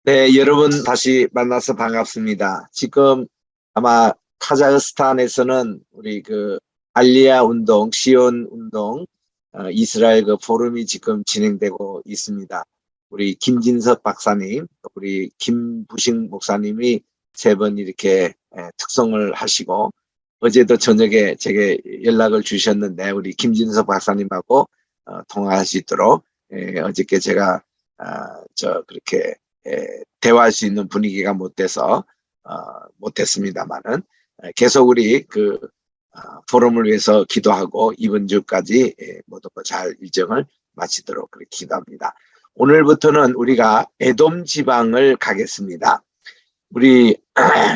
네, 여러분 다시 만나서 반갑습니다. 지금 아마 카자흐스탄에서는 우리 그 알리아 운동, 시온 운동, 이스라엘 그 포럼이 지금 진행되고 있습니다. 우리 김진석 박사님, 우리 김부식 목사님이 세 번 이렇게 특송을 하시고 어제도 저녁에 제게 연락을 주셨는데 우리 김진석 박사님하고 통화할 수 있도록 어저께 제가 그렇게 대화할 수 있는 분위기가 못 돼서 못했습니다만은 계속 우리 포럼을 위해서 기도하고 이번 주까지 모두 잘 일정을 마치도록 그렇게 기도합니다. 오늘부터는 우리가 에돔 지방을 가겠습니다. 우리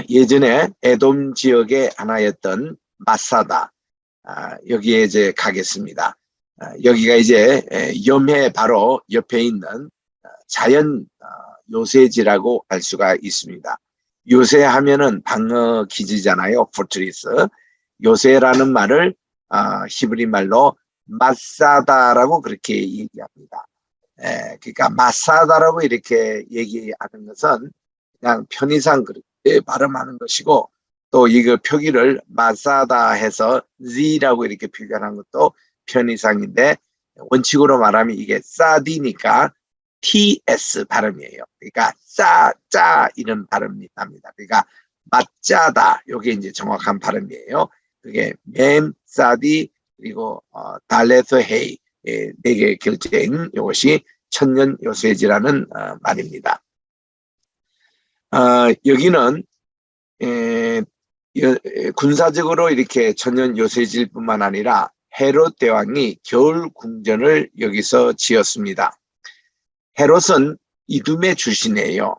예전에 에돔 지역의 하나였던 마사다, 여기에 이제 가겠습니다. 여기가 이제 염해 바로 옆에 있는 자연 요새지라고 알 수가 있습니다. 요새하면은 방어 기지잖아요. 포트리스. 요새라는 말을 히브리 말로 마사다라고 그렇게 얘기합니다. 그러니까 마사다라고 이렇게 얘기하는 것은 그냥 편의상 그렇게 발음하는 것이고, 또 이거 표기를 마사다 해서 Z라고 이렇게 표현한 것도 편의상인데, 원칙으로 말하면 이게 사디니까 TS 발음이에요. 그러니까 짜 이런 발음이 납니다. 그러니까 맛짜다, 요게 이제 정확한 발음이에요. 그게 맴, 사디, 그리고 달레스 헤이, 네 개 결제인 이것이 천년 요새지라는 말입니다. 여기는 군사적으로 이렇게 천년 요새지일 뿐만 아니라 헤롯 대왕이 겨울 궁전을 여기서 지었습니다. 헤롯은 이두메 출신이에요.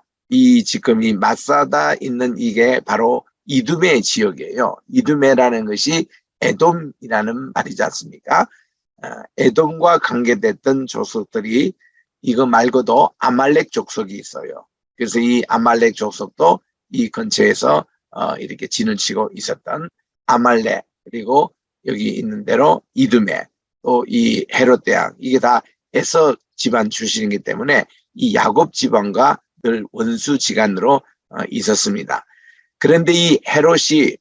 지금 이 마사다 있는 이게 바로 이두메 지역이에요. 이두메라는 것이 에돔이라는 말이지 않습니까? 에돔과 관계됐던 족속들이 이거 말고도 아말렉 족속이 있어요. 그래서 이 아말렉 족속도 이 근처에서 이렇게 진을 치고 있었던 아말렉, 그리고 여기 있는 대로 이두메, 또 이 헤롯 대왕, 이게 다 에서 집안 출신이기 때문에 이 야곱 집안과 늘 원수지간으로 있었습니다. 그런데 이 헤롯이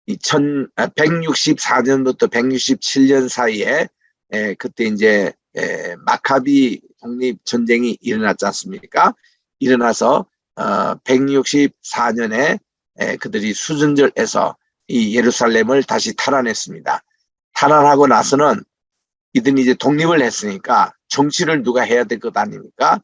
164년부터 167년 사이에 그때 이제 마카비 독립 전쟁이 일어났지 않습니까? 일어나서 164년에 그들이 수전절에서 이 예루살렘을 다시 탈환했습니다. 탈환하고 나서는 이들이 이제 독립을 했으니까 정치를 누가 해야 될 것 아닙니까?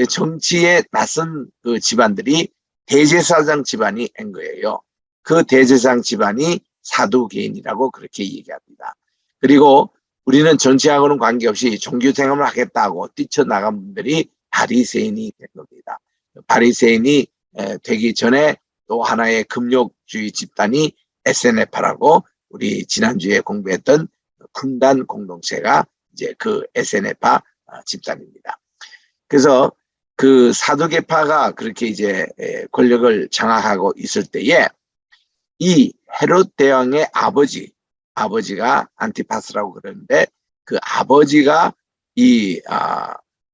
정치에 나선 그 집안들이 대제사장 집안이 한 거예요. 그 대제사장 집안이 사두개인이라고 그렇게 얘기합니다. 그리고 우리는 정치하고는 관계없이 종교 생활을 하겠다고 뛰쳐나간 분들이 바리새인이 된 겁니다. 바리새인이 되기 전에 또 하나의 금욕주의 집단이 SNF라고 우리 지난주에 공부했던 군단 공동체가 이제 그 SNF파 집단입니다. 그래서 그 사두개파가 그렇게 이제 권력을 장악하고 있을 때에 이 헤롯 대왕의 아버지가 안티파스라고 그러는데, 그 아버지가 이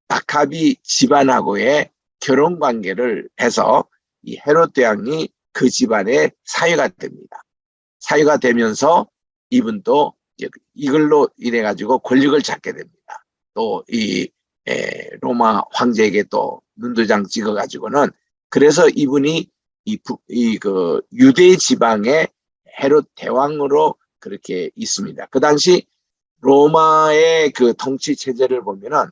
마카비 집안하고의 결혼 관계를 해서 이 헤롯 대왕이 그 집안의 사위가 됩니다. 사위가 되면서 이분도 이걸로 인해 가지고 권력을 잡게 됩니다. 또 이 로마 황제에게 또 눈도장 찍어 가지고는, 그래서 이분이 그 유대 지방의 헤롯 대왕으로 그렇게 있습니다. 그 당시 로마의 그 통치 체제를 보면은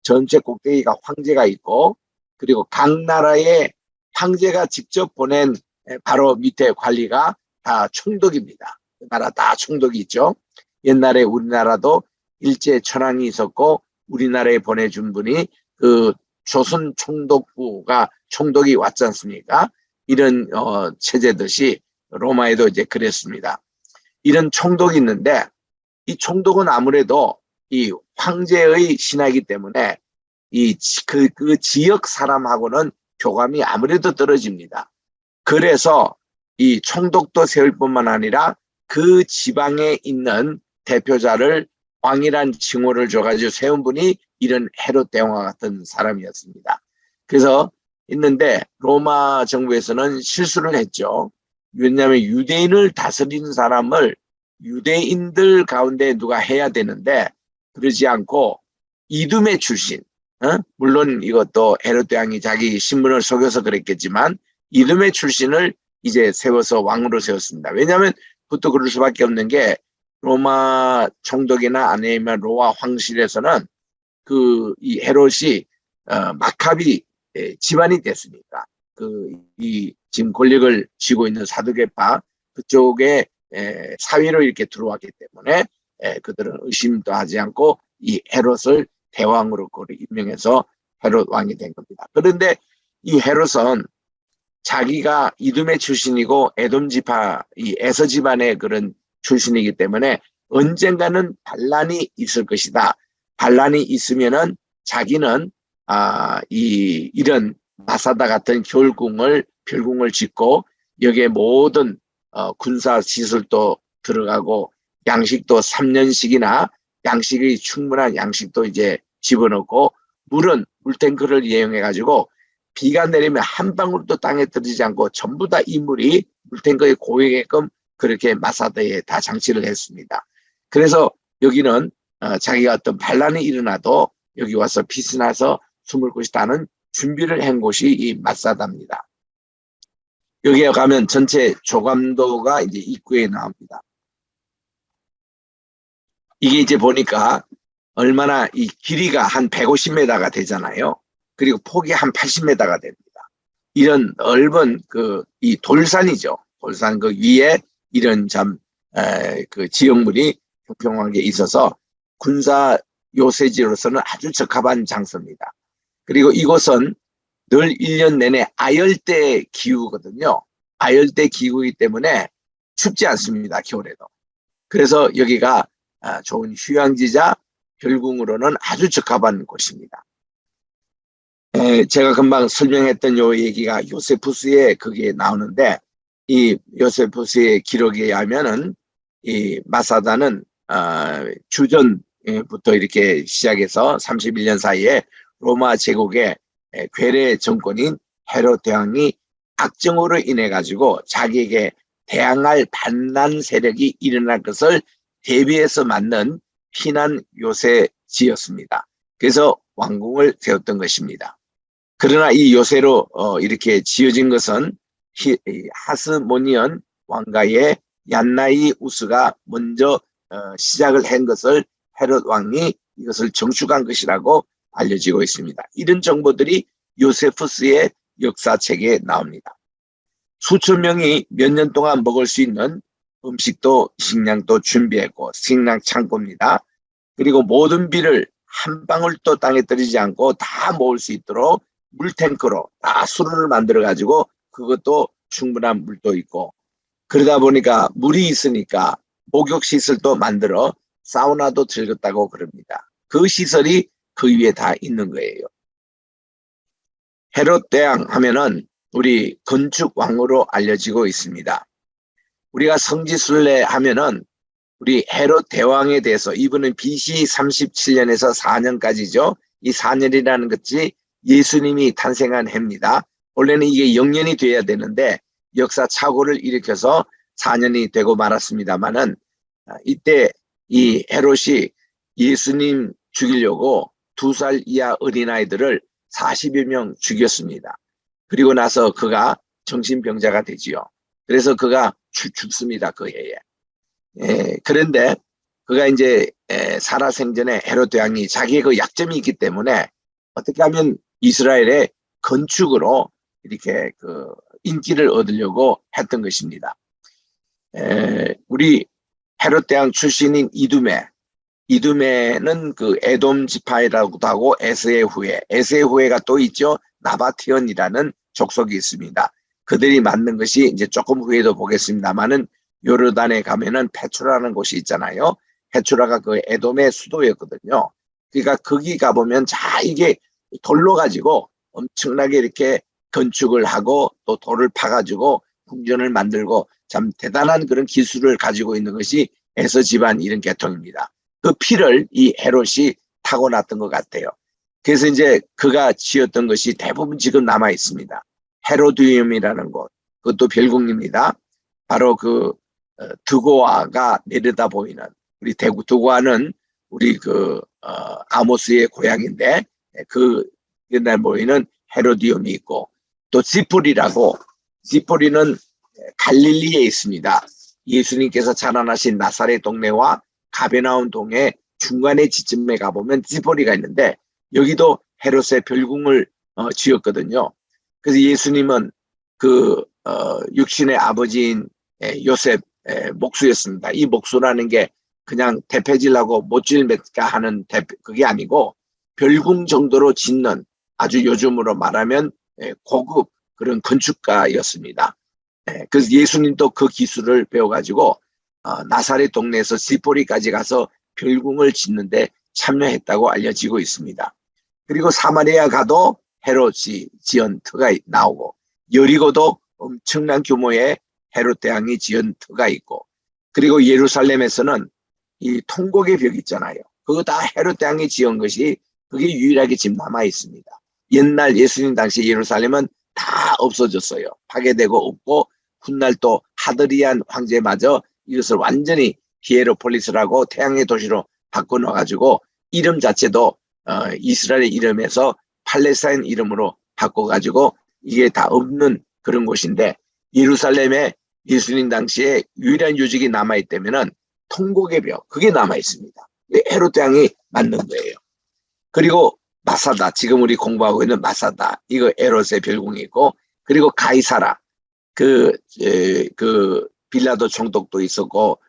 전체 꼭대기가 황제가 있고, 그리고 각 나라의 황제가 직접 보낸 바로 밑에 관리가 다 총독입니다. 그 나라 다 총독이 있죠. 옛날에 우리나라도 일제 천황이 있었고, 우리나라에 보내준 분이 그 조선 총독부가 총독이 왔지 않습니까? 이런 체제듯이 로마에도 이제 그랬습니다. 이런 총독이 있는데, 이 총독은 아무래도 이 황제의 신하이기 때문에 그 지역 사람하고는 교감이 아무래도 떨어집니다. 그래서 이 총독도 세울 뿐만 아니라 그 지방에 있는 대표자를 왕이란 칭호를 줘가지고 세운 분이 이런 헤롯 대왕과 같은 사람이었습니다. 그래서 있는데 로마 정부에서는 실수를 했죠. 왜냐하면 유대인을 다스리는 사람을 유대인들 가운데 누가 해야 되는데 그러지 않고 이두메 출신, 물론 이것도 헤롯 대왕이 자기 신분을 속여서 그랬겠지만 이두메 출신을 이제 세워서 왕으로 세웠습니다. 왜냐하면 그것도 그럴 수밖에 없는 게 로마 총독이나 아니면 로마 황실에서는 이 헤롯이 마카비 집안이 됐으니까 이 지금 권력을 쥐고 있는 사두개파 그쪽에 사위로 이렇게 들어왔기 때문에 그들은 의심도 하지 않고 이 헤롯을 대왕으로 임명해서 헤롯 왕이 된 겁니다. 그런데 이 헤롯은 자기가 이두메 출신이고 에돔 지파, 이 에서 집안의 그런 출신이기 때문에 언젠가는 반란이 있을 것이다. 반란이 있으면은 자기는 이런 마사다 같은 별궁을 짓고 여기에 모든 군사 시설도 들어가고 양식도 3년씩이나 양식이 충분한 양식도 이제 집어넣고 물탱크를 이용해 가지고 비가 내리면 한 방울도 땅에 떨어지지 않고 전부 다 이 물이 물탱크에 고이게끔 그렇게 마사다에 다 장치를 했습니다. 그래서 여기는 자기가 어떤 반란이 일어나도 여기 와서 피신해서 숨을 곳이다는 준비를 한 곳이 이 마사다입니다. 여기에 가면 전체 조감도가 이제 입구에 나옵니다. 이게 이제 보니까 얼마나 이 길이가 한 150m가 되잖아요. 그리고 폭이 한 80m가 됩니다. 이런 넓은 이 돌산이죠. 돌산 그 위에 이런 그 지형물이 평평하게 있어서 군사 요새지로서는 아주 적합한 장소입니다. 그리고 이곳은 늘 1년 내내 아열대 기후거든요. 아열대 기후이기 때문에 춥지 않습니다. 겨울에도. 그래서 여기가 좋은 휴양지자 별궁으로는 아주 적합한 곳입니다. 제가 금방 설명했던 요 얘기가 요세푸스에 그게 나오는데 이 요세푸스의 기록에 의하면은 이 마사다는 주전부터 이렇게 시작해서 31년 사이에 로마 제국의 괴뢰 정권인 헤롯 대왕이 악정으로 인해 가지고 자기에게 대항할 반란 세력이 일어날 것을 대비해서 만든 피난 요새지였습니다. 그래서 왕궁을 세웠던 것입니다. 그러나 이 요새로 이렇게 지어진 것은 하스모니언 왕가의 얀나이 우스가 먼저 시작을 한 것을 헤롯 왕이 이것을 정축한 것이라고 알려지고 있습니다. 이런 정보들이 요세푸스의 역사책에 나옵니다. 수천 명이 몇 년 동안 먹을 수 있는 음식도 식량도 준비했고 식량 창고입니다. 그리고 모든 비를 한 방울도 땅에 떨어지지 않고 다 모을 수 있도록 물탱크로 다 수로를 만들어 가지고 그것도 충분한 물도 있고 그러다 보니까 물이 있으니까 목욕 시설도 만들어 사우나도 즐겼다고 그럽니다. 그 시설이 그 위에 다 있는 거예요. 헤롯 대왕 하면은 우리 건축 왕으로 알려지고 있습니다. 우리가 성지순례 하면은 우리 헤롯 대왕에 대해서 이분은 BC 37년에서 4년까지죠. 이 4년이라는 것이 예수님이 탄생한 해입니다. 원래는 이게 0년이 돼야 되는데 역사 착오를 일으켜서 4년이 되고 말았습니다만은 이때 이 헤롯이 예수님 죽이려고 2살 이하 어린아이들을 40여 명 죽였습니다. 그리고 나서 그가 정신병자가 되지요. 그래서 그가 죽습니다. 그 해에. 그런데 그가 이제 살아생전에 헤롯 대왕이 자기의 그 약점이 있기 때문에 어떻게 하면 이스라엘의 건축으로 이렇게 그 인기를 얻으려고 했던 것입니다. 우리 헤롯 대왕 출신인 이두메는 그 에돔 지파이라고도 하고 에스의 후예가 또 있죠. 나바티언이라는 족속이 있습니다. 그들이 만든 것이 이제 조금 후에도 보겠습니다만은 요르단에 가면은 페트라라는 곳이 있잖아요. 페트라가 그 에돔의 수도였거든요. 그러니까 거기 가보면 이게 돌로 가지고 엄청나게 이렇게 건축을 하고 또 돌을 파가지고 궁전을 만들고 참 대단한 그런 기술을 가지고 있는 것이 에서 집안 이런 계통입니다. 그 피를 이 헤롯이 타고났던 것 같아요. 그래서 이제 그가 지었던 것이 대부분 지금 남아 있습니다. 헤로디움이라는 곳, 그것도 별궁입니다. 바로 그 드고아가 내려다 보이는, 우리 드고아는 우리 아모스의 고향인데, 그 옛날 보이는 헤로디움이 있고, 또 지포리는 갈릴리에 있습니다. 예수님께서 자라나신 나사렛 동네와 가베나움 동네 중간의 지점에 가보면 지포리가 있는데, 여기도 헤롯의 별궁을 지었거든요. 그래서 예수님은 육신의 아버지인 요셉 목수였습니다. 이 목수라는 게 그냥 대패질하고 못질 맺가 하는 그게 아니고 별궁 정도로 짓는, 아주 요즘으로 말하면 고급 그런 건축가였습니다. 그래서 예수님도 그 기술을 배워가지고 나사렛 동네에서 지포리까지 가서 별궁을 짓는데 참여했다고 알려지고 있습니다. 그리고 사마리아 가도 헤롯이 지은 터가 나오고, 여리고도 엄청난 규모의 헤롯 대왕이 지은 터가 있고, 그리고 예루살렘에서는 이 통곡의 벽 있잖아요. 그거 다 헤롯 대왕이 지은 것이, 그게 유일하게 지금 남아 있습니다. 옛날 예수님 당시 예루살렘은 다 없어졌어요. 파괴되고 없고, 훗날 또 하드리안 황제마저 이것을 완전히 히에로폴리스라고 태양의 도시로 바꿔놔가지고 이름 자체도 이스라엘 이름에서 팔레스타인 이름으로 바꿔가지고 이게 다 없는 그런 곳인데, 예루살렘에 예수님 당시에 유일한 유적이 남아있다면은 통곡의 벽, 그게 남아있습니다. 헤롯 왕이 만든 거예요. 그리고 마사다, 지금 우리 공부하고 있는 마사다, 이거 에롯의 별궁이고, 그리고 가이사라, 빌라도 총독도 있었고,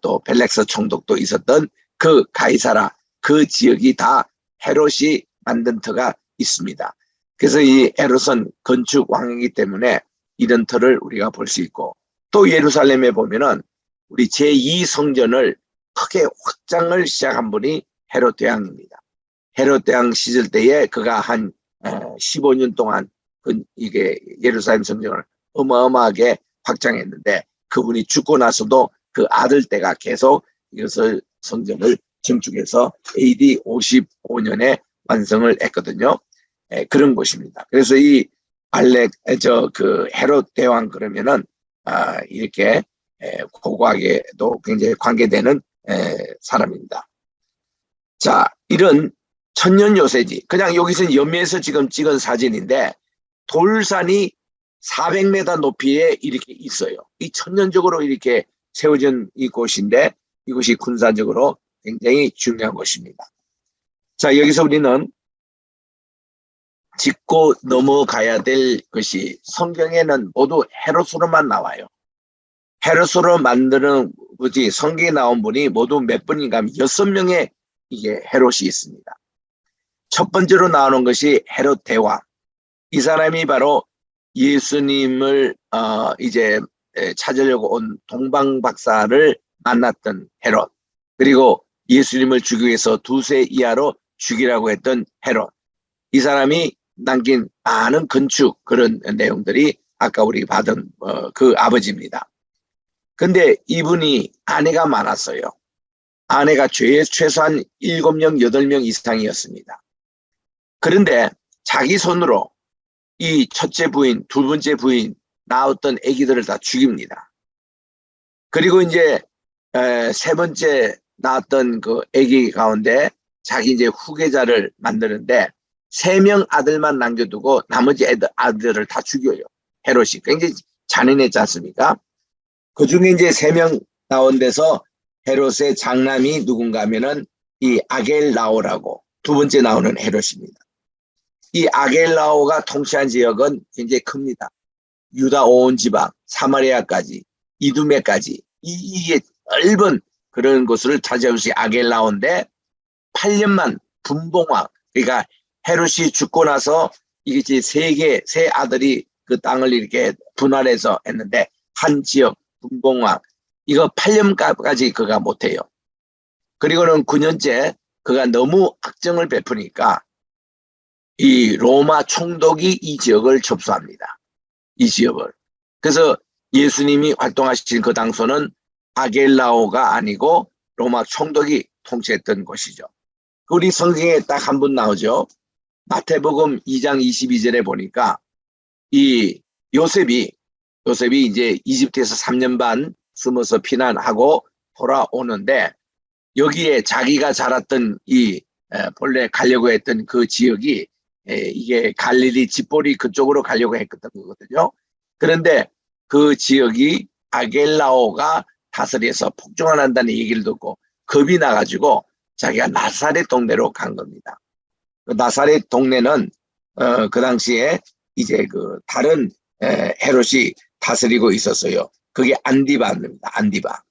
또 벨렉스 총독도 있었던 그 가이사라, 그 지역이 다 헤롯이 만든 터가 있습니다. 그래서 이 헤롯은 건축 왕이기 때문에 이런 터를 우리가 볼 수 있고, 또 예루살렘에 보면은 우리 제2성전을 크게 확장을 시작한 분이 헤롯 대왕입니다. 헤롯 대왕 시절 때에 그가 한 15년 동안 이게 예루살렘 성전을 어마어마하게 확장했는데, 그분이 죽고 나서도 그 아들 때가 계속 이것을 성전을 증축해서 AD 55년에 완성을 했거든요. 그런 곳입니다. 그래서 이 헤롯 대왕 그러면은 이렇게 고고하게도 굉장히 관계되는 사람입니다. 자, 이런 천년 요새지, 그냥 여기서 염미에서 지금 찍은 사진인데 돌산이 400m 높이에 이렇게 있어요. 이 천년적으로 이렇게 세워진 이 곳인데, 이곳이 군사적으로 굉장히 중요한 곳입니다. 자, 여기서 우리는 짚고 넘어가야 될 것이, 성경에는 모두 헤롯으로만 나와요. 헤롯으로 만드는 거지, 성경에 나온 분이 모두 몇 분인가 하면 6명의 이게 헤롯이 있습니다. 첫 번째로 나오는 것이 헤롯 대왕. 이 사람이 바로 예수님을 이제 찾으려고 온 동방박사를 만났던 헤롯, 그리고 예수님을 죽이기 위해서 2세 이하로 죽이라고 했던 헤롯, 이 사람이 남긴 많은 건축 그런 내용들이 아까 우리 받은 그 아버지입니다. 근데 이분이 아내가 많았어요. 아내가 최소한 7명, 8명 이상이었습니다. 그런데 자기 손으로 이 첫째 부인, 두 번째 부인 낳았던 아기들을 다 죽입니다. 그리고 이제 세 번째 낳았던 그 아기 가운데 자기 이제 후계자를 만드는데 3명 아들만 남겨두고 나머지 아들을 다 죽여요. 헤롯이 굉장히 잔인했지 않습니까? 그 중에 이제 3명 나온 데서 헤롯의 장남이 누군가 하면은 이 아겔라오라고 두 번째 나오는 헤롯입니다. 이 아겔라오가 통치한 지역은 굉장히 큽니다. 유다 온 지방, 사마리아까지, 이두메까지, 이게 넓은 그런 곳을 차지한 것이 아겔라오인데 8년만 분봉왕, 그러니까 헤롯이 죽고 나서 이게 세 아들이 그 땅을 이렇게 분할해서 했는데 한 지역 분봉왕, 이거 8년까지 그가 못해요. 그리고는 9년째 그가 너무 악정을 베푸니까 이 로마 총독이 이 지역을 접수합니다. 이 지역을. 그래서 예수님이 활동하신 그 당소는 아겔라오가 아니고 로마 총독이 통치했던 곳이죠. 우리 성경에 딱 한 분 나오죠. 마태복음 2장 22절에 보니까 이 요셉이 이제 이집트에서 3년 반 숨어서 피난하고 돌아오는데 여기에 자기가 자랐던 본래 가려고 했던 그 지역이 이게 갈릴리 집보리 그쪽으로 가려고 했던 거거든요. 그런데 그 지역이 아겔라오가 다스려서 폭정을 한다는 얘기를 듣고 겁이 나가지고 자기가 나사렛 동네로 간 겁니다. 그 나사렛 동네는 그 당시에 이제 그 다른 헤롯이 다스리고 있었어요. 그게 안디바입니다. 안디바.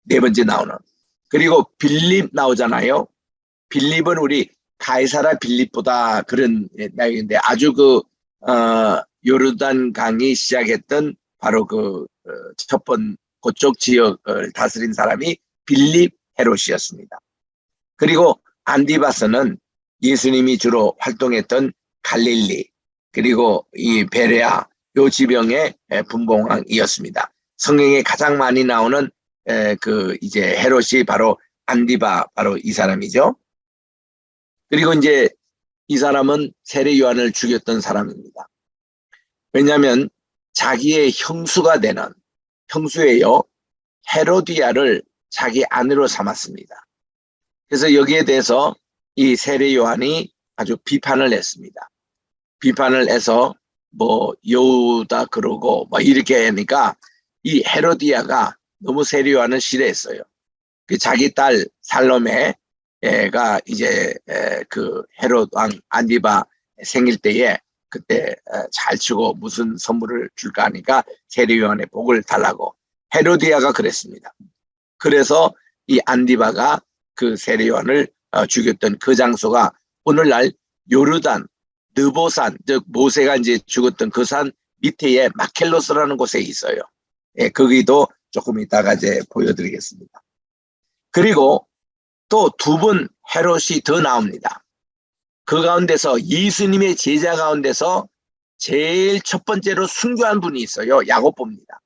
네 번째 나오는. 그리고 빌립 나오잖아요. 빌립은 우리 가이사라 빌립보다 그런 나이인데 아주 요르단 강이 시작했던 바로 첫 번 그쪽 지역을 다스린 사람이 빌립 헤롯이었습니다. 그리고 안디바스는 예수님이 주로 활동했던 갈릴리 그리고 이 베레아 요 지병의 분봉왕이었습니다. 성경에 가장 많이 나오는 이제 헤롯이 바로 안디바 바로 이 사람이죠. 그리고 이제 이 사람은 세례 요한을 죽였던 사람입니다. 왜냐하면 자기의 형수예요. 헤로디아를 자기 아내로 삼았습니다. 그래서 여기에 대해서 이 세례 요한이 아주 비판을 했습니다. 비판을 해서 뭐 여우다 그러고 뭐 이렇게 하니까 이 헤로디아가 너무 세례 요한을 싫어했어요. 그 자기 딸 살로메가 이제 그 헤롯 왕 안디바 생일 때에 그때 잘 치고 무슨 선물을 줄까 하니까 세례 요한의 복을 달라고 헤로디아가 그랬습니다. 그래서 이 안디바가 그 세례 요한을 죽였던 그 장소가 오늘날 요르단 느보산 즉 모세가 이제 죽었던 그 산 밑에 마켈로스라는 곳에 있어요. 예, 거기도 조금 이따가 이제 보여드리겠습니다. 그리고 또 두 분 헤롯이 더 나옵니다. 그 가운데서 예수님의 제자 가운데서 제일 첫 번째로 순교한 분이 있어요. 야고보입니다.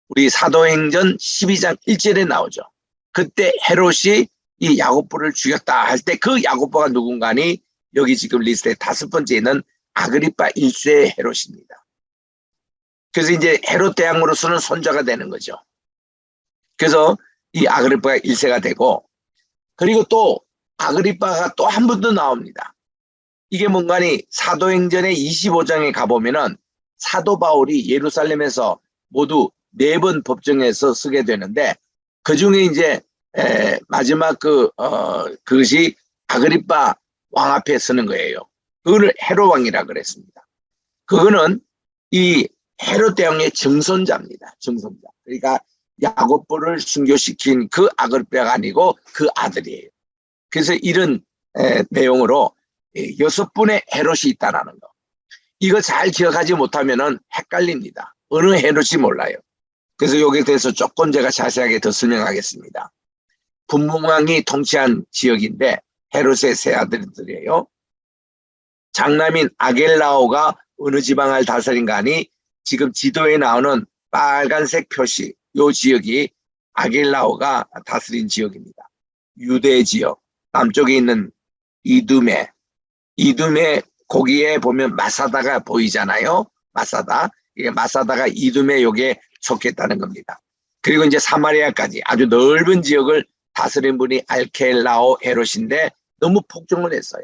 우리 사도행전 12장 1절에 나오죠. 그때 헤롯이 이 야고보를 죽였다 할 때 그 야고보가 누군가니 여기 지금 리스트에 5번째는 아그리파 1세 헤롯입니다. 그래서 이제 헤롯 대왕으로서는 손자가 되는 거죠. 그래서 이 아그리파가 1세가 되고 그리고 또 아그리파가 또 한 번 더 나옵니다. 이게 뭔가니 사도행전의 25장에 가보면은 사도 바울이 예루살렘에서 모두 4번 법정에서 쓰게 되는데 그 중에 이제 마지막 그것이 아그리파 왕 앞에 쓰는 거예요. 그거를 헤롯 왕이라 그랬습니다. 그거는 이 헤롯 대왕의 증손자입니다. 증손자. 그러니까 야고보를 순교시킨 그 아그리파가 아니고 그 아들이에요. 그래서 이런 내용으로 6분의 헤롯이 있다라는 거. 이거 잘 기억하지 못하면은 헷갈립니다. 어느 헤롯이 몰라요. 그래서 여기에 대해서 조금 제가 자세하게 더 설명하겠습니다. 분봉왕이 통치한 지역인데 헤롯의 세 아들들이에요. 장남인 아겔라오가 어느 지방을 다스린가 하니 지금 지도에 나오는 빨간색 표시 요 지역이 아겔라오가 다스린 지역입니다. 유대 지역 남쪽에 있는 이두메 거기에 보면 마사다가 보이잖아요. 마사다 이게 마사다가 이두메 요게 속했다는 겁니다. 그리고 이제 사마리아까지 아주 넓은 지역을 다스린 분이 알켈라오 헤롯인데 너무 폭정을 했어요.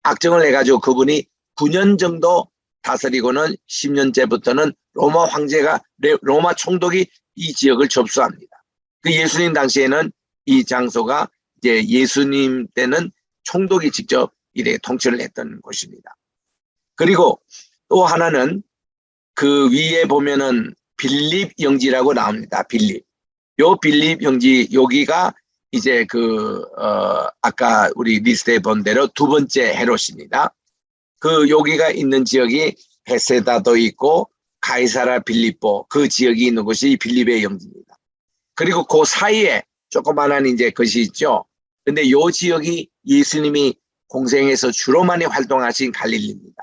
악정을 해가지고 그분이 9년 정도 다스리고는 10년째부터는 로마 황제가 로마 총독이 이 지역을 접수합니다. 그 예수님 당시에는 이 장소가 이제 예수님 때는 총독이 직접 이래 통치를 했던 곳입니다. 그리고 또 하나는 그 위에 보면은 빌립 영지라고 나옵니다. 빌립. 요 빌립 영지 여기가 이제 아까 우리 리스트에 본 대로 2번째 헤롯입니다. 그 여기가 있는 지역이 베세다도 있고 가이사라 빌립보 그 지역이 있는 곳이 빌립의 영지입니다. 그리고 그 사이에 조그만한 이제 것이 있죠. 근데 요 지역이 예수님이 공생에서 주로 많이 활동하신 갈릴리입니다.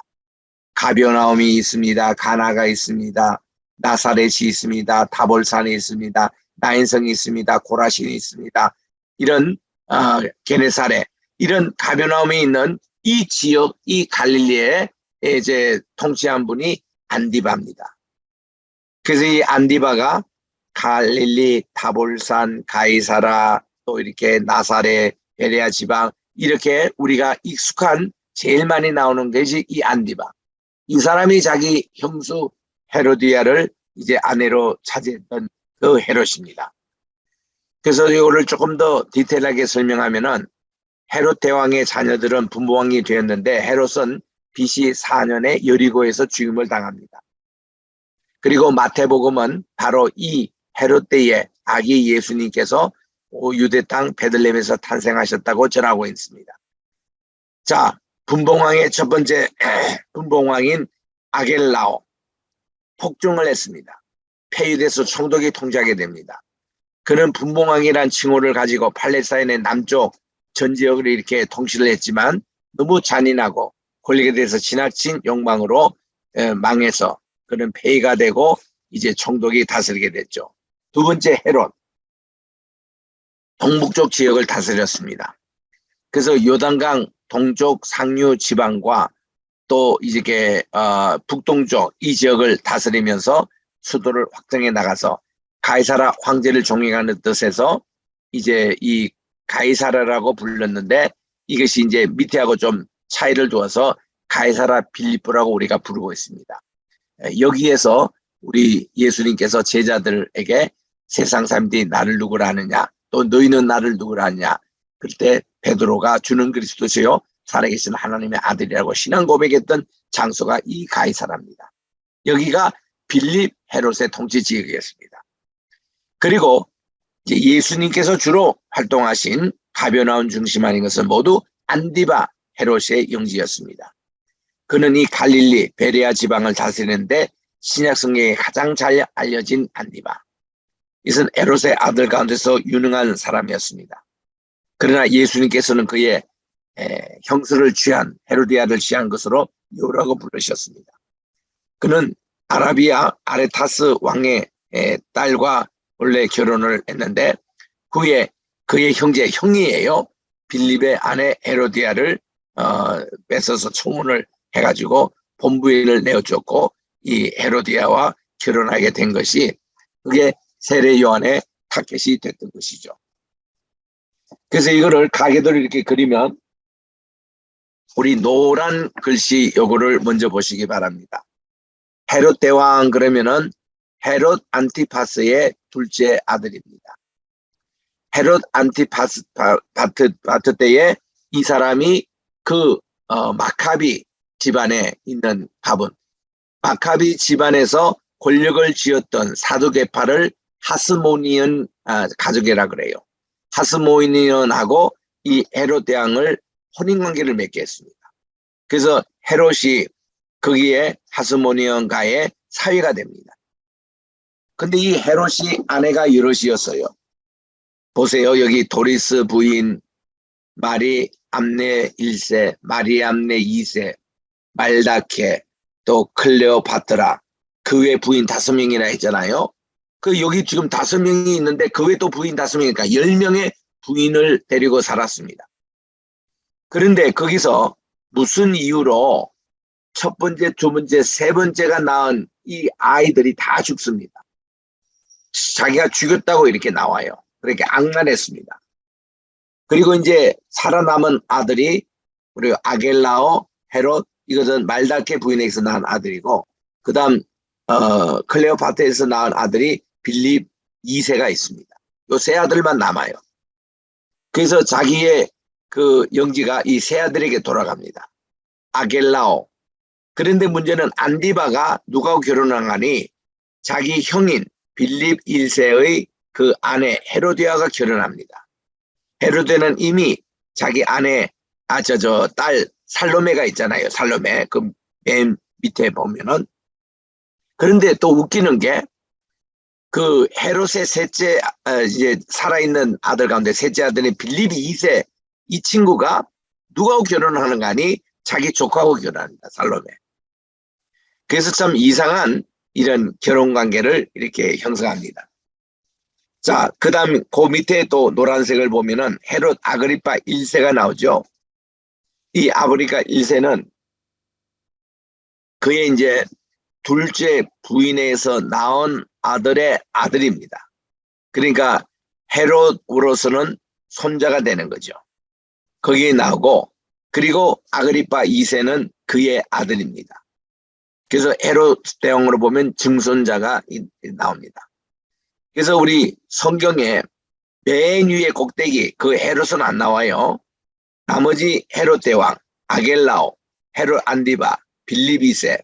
가버나움이 있습니다. 가나가 있습니다. 나사렛이 있습니다. 다볼산이 있습니다. 나인성이 있습니다. 고라신이 있습니다. 이런 게네사렛 이런 가버나움에 있는 이 지역, 이 갈릴리에 이제 통치한 분이 안디바입니다. 그래서 이 안디바가 갈릴리, 타볼산, 가이사라, 또 이렇게 나사렛, 베레아 지방, 이렇게 우리가 익숙한 제일 많이 나오는 것이 이 안디바. 이 사람이 자기 형수 헤로디아를 이제 아내로 차지했던 그 헤롯입니다. 그래서 이거를 조금 더 디테일하게 설명하면은 헤롯 대왕의 자녀들은 분봉왕이 되었는데 헤롯은 BC 4년에 여리고에서 죽임을 당합니다. 그리고 마태복음은 바로 이 헤롯 때에 아기 예수님께서 유대 땅 베들레헴에서 탄생하셨다고 전하고 있습니다. 자, 분봉왕의 첫 번째 분봉왕인 아겔라오 폭증을 했습니다. 폐위돼서 총독이 통치하게 됩니다. 그는 분봉왕이란 칭호를 가지고 팔레스타인의 남쪽 전 지역을 이렇게 통치를 했지만 너무 잔인하고 권력에 대해서 지나친 욕망으로 망해서 그는 폐위가 되고 이제 총독이 다스리게 됐죠. 두 번째 헤롯, 동북쪽 지역을 다스렸습니다. 그래서 요단강 동쪽 상류 지방과 또 이제 북동쪽 이 지역을 다스리면서 수도를 확장해 나가서 가이사라 황제를 존경하는 뜻에서 이제 이 가이사라라고 불렀는데 이것이 이제 밑에하고 좀 차이를 두어서 가이사라 빌립보라고 우리가 부르고 있습니다. 여기에서 우리 예수님께서 제자들에게 세상 사람들이 나를 누구라 하느냐, 또 너희는 나를 누구라 하느냐, 그때 베드로가 주는 그리스도시요 살아계신 하나님의 아들이라고 신앙 고백했던 장소가 이 가이사라입니다. 여기가 빌립 헤롯의 통치 지역이었습니다. 그리고 이제 예수님께서 주로 활동하신 가버나움 중심 아닌 것은 모두 안디바 헤롯의 영지였습니다. 그는 이 갈릴리 베레아 지방을 다스리는데 신약 성경에 가장 잘 알려진 안디바. 이것은 헤롯의 아들 가운데서 유능한 사람이었습니다. 그러나 예수님께서는 그의 형수를 취한 헤로디아를 취한 것으로 요라고 부르셨습니다. 그는 아라비아 아레타스 왕의 딸과 원래 결혼을 했는데 그의 형이에요. 빌립의 아내 헤로디아를 뺏어서 초문을 해가지고 본부인을 내어줬고 이 헤로디아와 결혼하게 된 것이 그게 세례 요한의 타켓이 됐던 것이죠. 그래서 이거를 가게도를 이렇게 그리면 우리 노란 글씨 요거를 먼저 보시기 바랍니다. 헤롯 대왕 그러면은 헤롯 안티파스의 둘째 아들입니다. 헤롯 안티파스 바트 때에 이 사람이 그 마카비 집안에 있는 가문, 마카비 집안에서 권력을 쥐었던 사두개파를 하스모니언 가족이라 그래요. 하스모니언하고 이 헤롯 대왕을 혼인관계를 맺게 했습니다. 그래서 헤롯이 거기에 하스모니언과의 사위가 됩니다. 근데 이 헤롯이 아내가 여럿이었어요. 보세요. 여기 도리스 부인, 마리 암네 1세, 마리 암네 2세, 말다케, 또 클레오파트라, 그 외 부인 5명이나 했잖아요. 그 여기 지금 5명이 있는데 그 외 또 부인 5명이니까 10명의 부인을 데리고 살았습니다. 그런데 거기서 무슨 이유로 첫 번째, 두 번째, 세 번째가 낳은 이 아이들이 다 죽습니다. 자기가 죽였다고 이렇게 나와요. 그렇게 악랄했습니다. 그리고 이제 살아남은 아들이 우리 아겔라오, 헤롯, 이것은 말다케 부인에게서 낳은 아들이고, 그 다음 클레오파트에서 낳은 아들이 빌립 2세가 있습니다. 요 세 아들만 남아요. 그래서 자기의 그 영지가 이 세 아들에게 돌아갑니다. 아겔라오. 그런데 문제는 안디바가 누가 결혼한 하니 자기 형인 빌립 1세의 그 아내 헤로디아가 결혼합니다. 헤로디아는 이미 자기 아내 딸 살로메가 있잖아요. 살로메 그 맨 밑에 보면은. 그런데 또 웃기는 게 그 헤롯의 셋째 이제 살아있는 아들 가운데 셋째 아들인 빌립 2세 이 친구가 누구하고 결혼하는가 하니 자기 조카하고 결혼합니다. 살로메. 그래서 참 이상한 이런 결혼 관계를 이렇게 형성합니다. 자, 그 다음 그 밑에 또 노란색을 보면은 헤롯 아그리파 1세가 나오죠. 이 아그리파 1세는 그의 이제 둘째 부인에서 낳은 아들의 아들입니다. 그러니까 헤롯으로서는 손자가 되는 거죠. 거기에 나오고, 그리고 아그리파 2세는 그의 아들입니다. 그래서 헤롯 대왕으로 보면 증손자가 나옵니다. 그래서 우리 성경에 맨 위에 꼭대기 그 헤롯은 안 나와요. 나머지 헤롯 대왕, 아겔라오, 헤롯 안디바, 빌립 2세,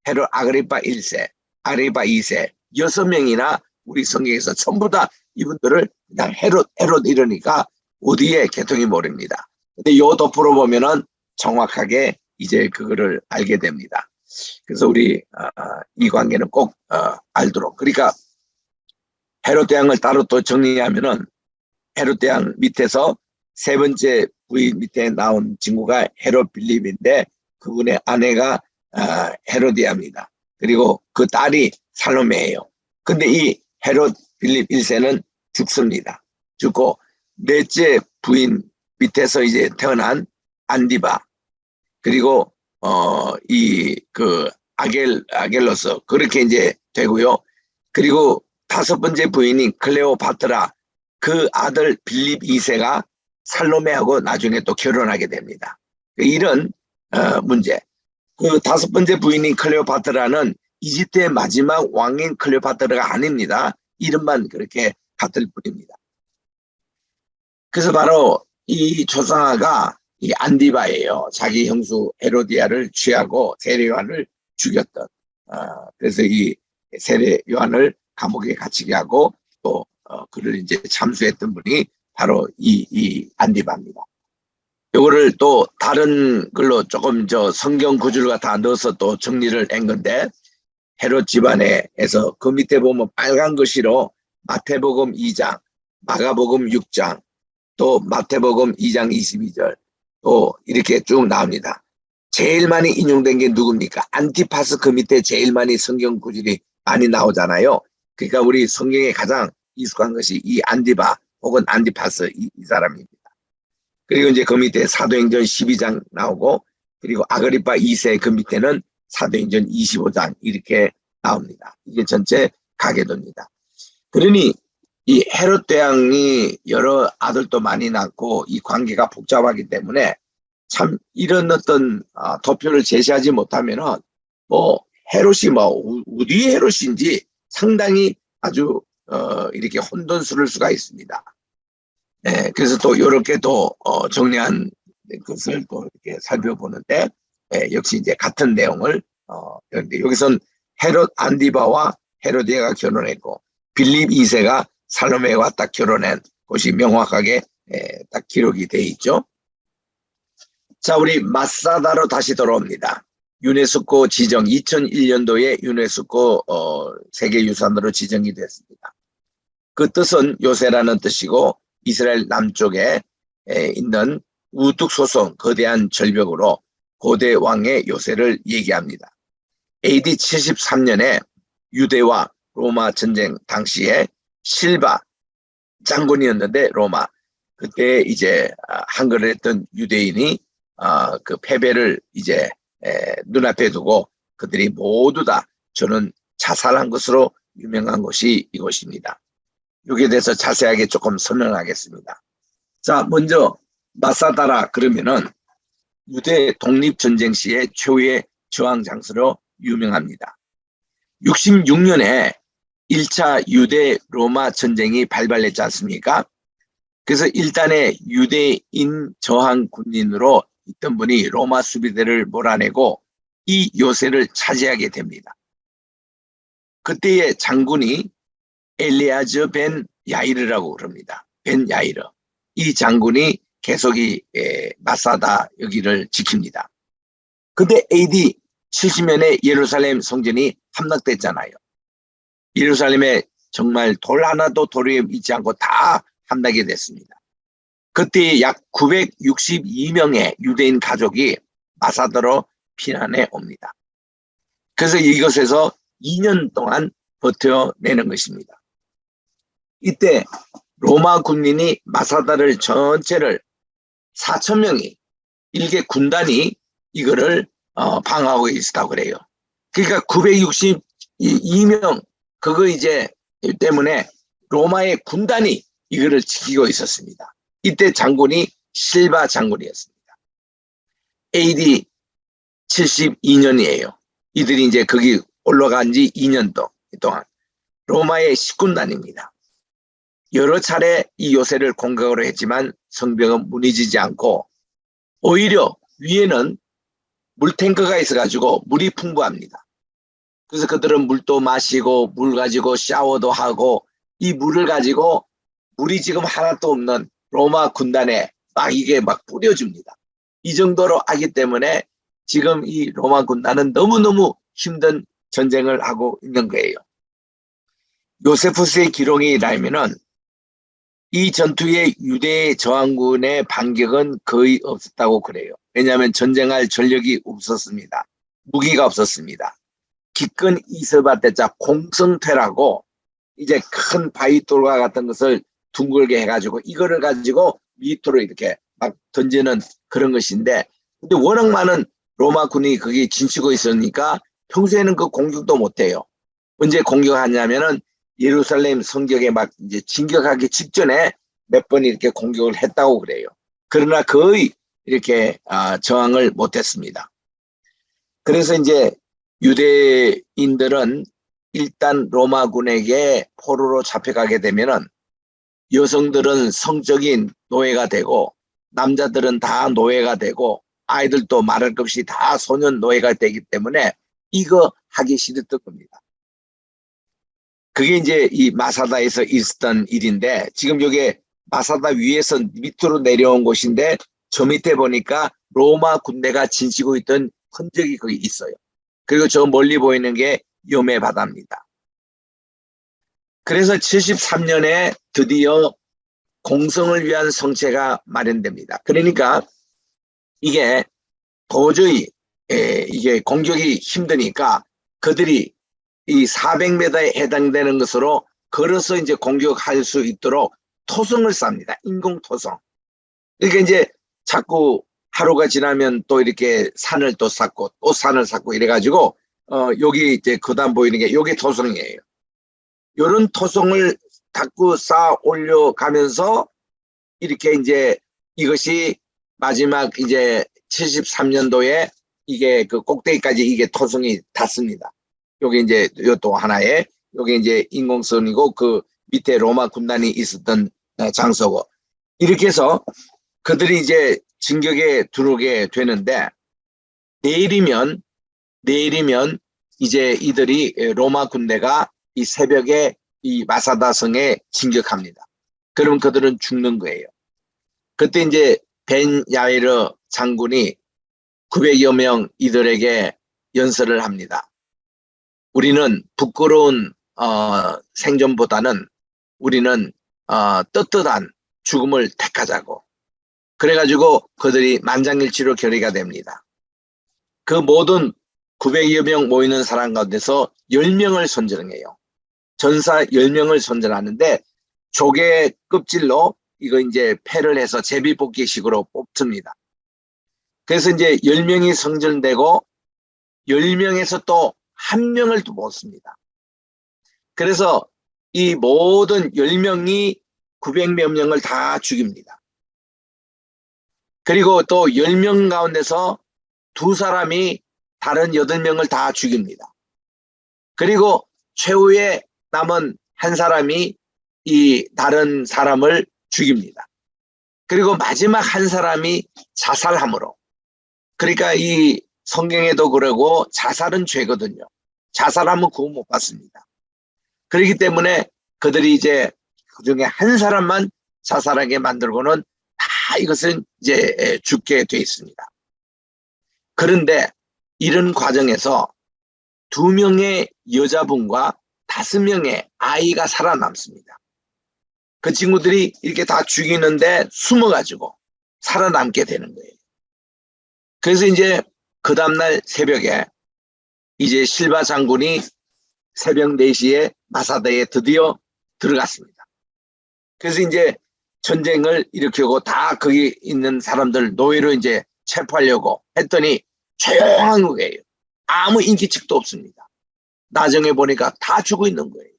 헤롯 아그리파 1세, 아그리파 2세 6명이나 우리 성경에서 전부 다 이분들을 그냥 헤롯 이러니까 어디에 개통이 모릅니다. 근데 요 덮으로 보면은 정확하게 이제 그거를 알게 됩니다. 그래서 우리 이 관계는 꼭 알도록. 그러니까 헤롯 대왕을 따로 또 정리하면은 헤롯 대왕 밑에서 세 번째 부인 밑에 나온 친구가 헤롯 빌립인데 그분의 아내가 헤로디아입니다. 그리고 그 딸이 살로메예요. 근데 이 헤롯 빌립 1세는 죽습니다. 죽고 넷째 부인 밑에서 이제 태어난 안디바 그리고 이 그 아겔로스 그렇게 이제 되고요. 그리고 다섯 번째 부인인 클레오파트라 그 아들 빌립 2세가 살로메하고 나중에 또 결혼하게 됩니다. 이런 문제. 그 다섯 번째 부인인 클레오파트라는 이집트의 마지막 왕인 클레오파트라가 아닙니다. 이름만 그렇게 같을 뿐입니다. 그래서 바로 이 조상아가 이 안디바예요. 자기 형수 헤로디아를 취하고 세례 요한을 죽였던. 그래서 이 세례 요한을 감옥에 갇히게 하고 또 그를 이제 참수했던 분이 바로 이 안디바입니다. 요거를 또 다른 걸로 조금 저 성경 구절과 다 넣어서 또 정리를 한 건데 헤롯 집안에서 그 밑에 보면 빨간 글씨로 마태복음 2장, 마가복음 6장, 또 마태복음 2장 22절 또 이렇게 쭉 나옵니다. 제일 많이 인용된 게 누굽니까? 안티파스 그 밑에 제일 많이 성경 구절이 많이 나오잖아요. 그러니까 우리 성경에 가장 익숙한 것이 이 안디바 혹은 안티파스 이 사람입니다. 그리고 이제 그 밑에 사도행전 12장 나오고 그리고 아그리파 2세 그 밑에는 사도행전 25장 이렇게 나옵니다. 이게 전체 가계도입니다. 그러니 이 헤롯 대왕이 여러 아들도 많이 낳고 이 관계가 복잡하기 때문에 참 이런 어떤 도표를 제시하지 못하면은 뭐 헤롯이 뭐 어디 헤롯인지 상당히 아주 이렇게 혼돈스러울 수가 있습니다. 네, 그래서 또 이렇게 또 정리한 것을 또 이렇게 살펴보는데 역시 이제 같은 내용을 그런데 여기선 헤롯 안디바와 헤로디아가 결혼했고 빌립 2세가 살로메와 딱 결혼한 것이 명확하게 딱 기록이 돼 있죠. 자, 우리 마사다로 다시 돌아옵니다. 유네스코 지정 2001년도에 유네스코 세계유산으로 지정이 됐습니다. 그 뜻은 요새라는 뜻이고 이스라엘 남쪽에 있는 우뚝 소성 거대한 절벽으로 고대 왕의 요새를 얘기합니다. AD 73년에 유대와 로마 전쟁 당시에 실바 장군이었는데 로마 그때 이제 항거를 했던 유대인이 그 패배를 이제 눈앞에 두고 그들이 모두 다 저는 자살한 것으로 유명한 곳이 이곳입니다. 여기에 대해서 자세하게 조금 설명하겠습니다. 자, 먼저 마사다라 그러면은 유대 독립전쟁 시의 최후의 저항 장소로 유명합니다. 66년에 1차 유대 로마 전쟁이 발발했지 않습니까? 그래서 일단의 유대인 저항 군인으로 있던 분이 로마 수비대를 몰아내고 이 요새를 차지하게 됩니다. 그때의 장군이 엘리아즈 벤 야이르라고 그럽니다. 벤 야이르. 이 장군이 계속 이 마사다 여기를 지킵니다. 근데 AD 70년에 예루살렘 성전이 함락됐잖아요. 예루살렘에 정말 돌 하나도 도리에 있지 않고 다 함락이 됐습니다. 그때 약 962명의 유대인 가족이 마사다로 피난해 옵니다. 그래서 이것에서 2년 동안 버텨내는 것입니다. 이때 로마 군인이 마사다를 전체를 4,000명이 일개 군단이 이거를 방어하고 있었다고 그래요. 그러니까 962명 그거 이제 때문에 로마의 군단이 이거를 지키고 있었습니다. 이때 장군이 실바 장군이었습니다. AD 72년이에요. 이들이 이제 거기 올라간 지 2년 동안 로마의 식군단입니다. 여러 차례 이 요새를 공격을 했지만 성벽은 무너지지 않고 오히려 위에는 물탱크가 있어가지고 물이 풍부합니다. 그래서 그들은 물도 마시고 물 가지고 샤워도 하고 이 물을 가지고 물이 지금 하나도 없는 로마 군단에 막 이게 막 뿌려줍니다. 이 정도로 하기 때문에 지금 이 로마 군단은 너무너무 힘든 전쟁을 하고 있는 거예요. 요세푸스의 기록이라면은 이 전투에 유대 저항군의 반격은 거의 없었다고 그래요. 왜냐하면 전쟁할 전력이 없었습니다. 무기가 없었습니다. 기근 이스바테자 공성퇴라고 이제 큰 바위돌과 같은 것을 둥글게 해가지고 이거를 가지고 밑으로 이렇게 막 던지는 그런 것인데, 근데 워낙 많은 로마군이 거기 진치고 있으니까 평소에는 그 공격도 못해요. 언제 공격하냐면은 예루살렘 성벽에 막 이제 진격하기 직전에 몇 번 이렇게 공격을 했다고 그래요. 그러나 거의 이렇게 저항을 못했습니다. 그래서 이제 유대인들은 일단 로마군에게 포로로 잡혀가게 되면은 여성들은 성적인 노예가 되고 남자들은 다 노예가 되고 아이들도 말할 것 없이 다 소년 노예가 되기 때문에 이거 하기 싫었던 겁니다. 그게 이제 이 마사다에서 있었던 일인데, 지금 여기 마사다 위에서 밑으로 내려온 곳인데 저 밑에 보니까 로마 군대가 진치고 있던 흔적이 거기 있어요. 그리고 저 멀리 보이는 게 요메 바다입니다. 그래서 73년에 드디어 공성을 위한 성체가 마련됩니다. 그러니까 이게 도저히 이게 공격이 힘드니까 그들이 이 400m에 해당되는 것으로 걸어서 이제 공격할 수 있도록 토성을 쌉니다. 인공 토성. 그러니까 이제 자꾸 하루가 지나면 또 이렇게 산을 또 쌓고 또 산을 쌓고 이래가지고 여기 이제 그다음 보이는 게 여기 토성이에요. 이런 토성을 자꾸 쌓아 올려가면서 이렇게 이제 이것이 마지막 이제 73년도에 이게 그 꼭대기까지 이게 토성이 닿습니다. 여기 이제 또 하나의 여기 이제 인공선이고 그 밑에 로마 군단이 있었던 장소고, 이렇게 해서 그들이 이제 진격에 들어오게 되는데 내일이면 이제 이들이 로마 군대가 이 새벽에 이 마사다 성에 진격합니다. 그러면 그들은 죽는 거예요. 그때 이제 벤 야이르 장군이 900여 명 이들에게 연설을 합니다. 우리는 부끄러운 생존보다는 우리는 떳떳한 죽음을 택하자고. 그래가지고 그들이 만장일치로 결의가 됩니다. 그 모든 900여 명 모이는 사람 가운데서 10명을 선정해요. 전사 10명을 선정하는데 조개 껍질로 이거 이제 패를 해서 제비뽑기식으로 뽑습니다. 그래서 이제 10명이 선정되고 10명에서 또 1명을 또 뽑습니다. 그래서 이 모든 10명이 900몇 명을 다 죽입니다. 그리고 또 10명 가운데서 2사람이 다른 8명을 다 죽입니다. 그리고 최후에 남은 한 사람이 이 다른 사람을 죽입니다. 그리고 마지막 한 사람이 자살함으로. 그러니까 이 성경에도 그러고 자살은 죄거든요. 자살하면 구원 못 받습니다. 그렇기 때문에 그들이 이제 그중에 한 사람만 자살하게 만들고는 다 이것은 이제 죽게 돼 있습니다. 그런데 이런 과정에서 2명의 여자분과 5명의 아이가 살아남습니다. 그 친구들이 이렇게 다 죽이는데 숨어가지고 살아남게 되는 거예요. 그래서 이제 그 다음날 새벽에 이제 실바 장군이 새벽 4시에 마사다에 드디어 들어갔습니다. 그래서 이제 전쟁을 일으키고 다 거기 있는 사람들 노예로 이제 체포하려고 했더니 조용한 거예요. 아무 인기척도 없습니다. 나중에 보니까 다 죽어 있는 거예요.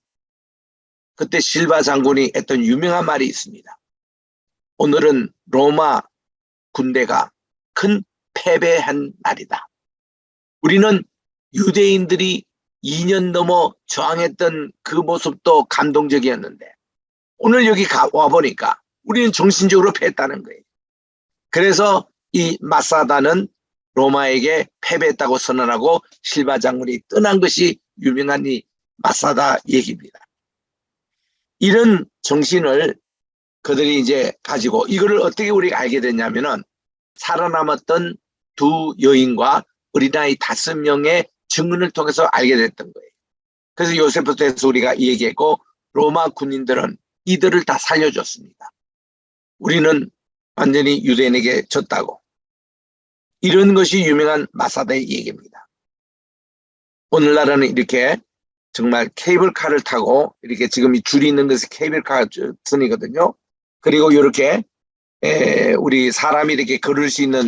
그때 실바 장군이 했던 유명한 말이 있습니다. 오늘은 로마 군대가 큰 패배한 날이다. 우리는 유대인들이 2년 넘어 저항했던 그 모습도 감동적이었는데 오늘 여기 와보니까 우리는 정신적으로 패했다는 거예요. 그래서 이 마사다는 로마에게 패배했다고 선언하고 실바 장군이 떠난 것이 유명한 이 마사다 얘기입니다. 이런 정신을 그들이 이제 가지고 이거를 어떻게 우리가 알게 됐냐면은 살아남았던 두 여인과 어린아이 5명의 증언을 통해서 알게 됐던 거예요. 그래서 요셉부터 우리가 얘기했고 로마 군인들은 이들을 다 살려줬습니다. 우리는 완전히 유대인에게 졌다고. 이런 것이 유명한 마사다의 얘기입니다. 오늘날은 이렇게 정말 케이블카를 타고 이렇게 지금 이 줄이 있는 것이 케이블카 선이거든요. 그리고 이렇게 우리 사람이 이렇게 걸을 수 있는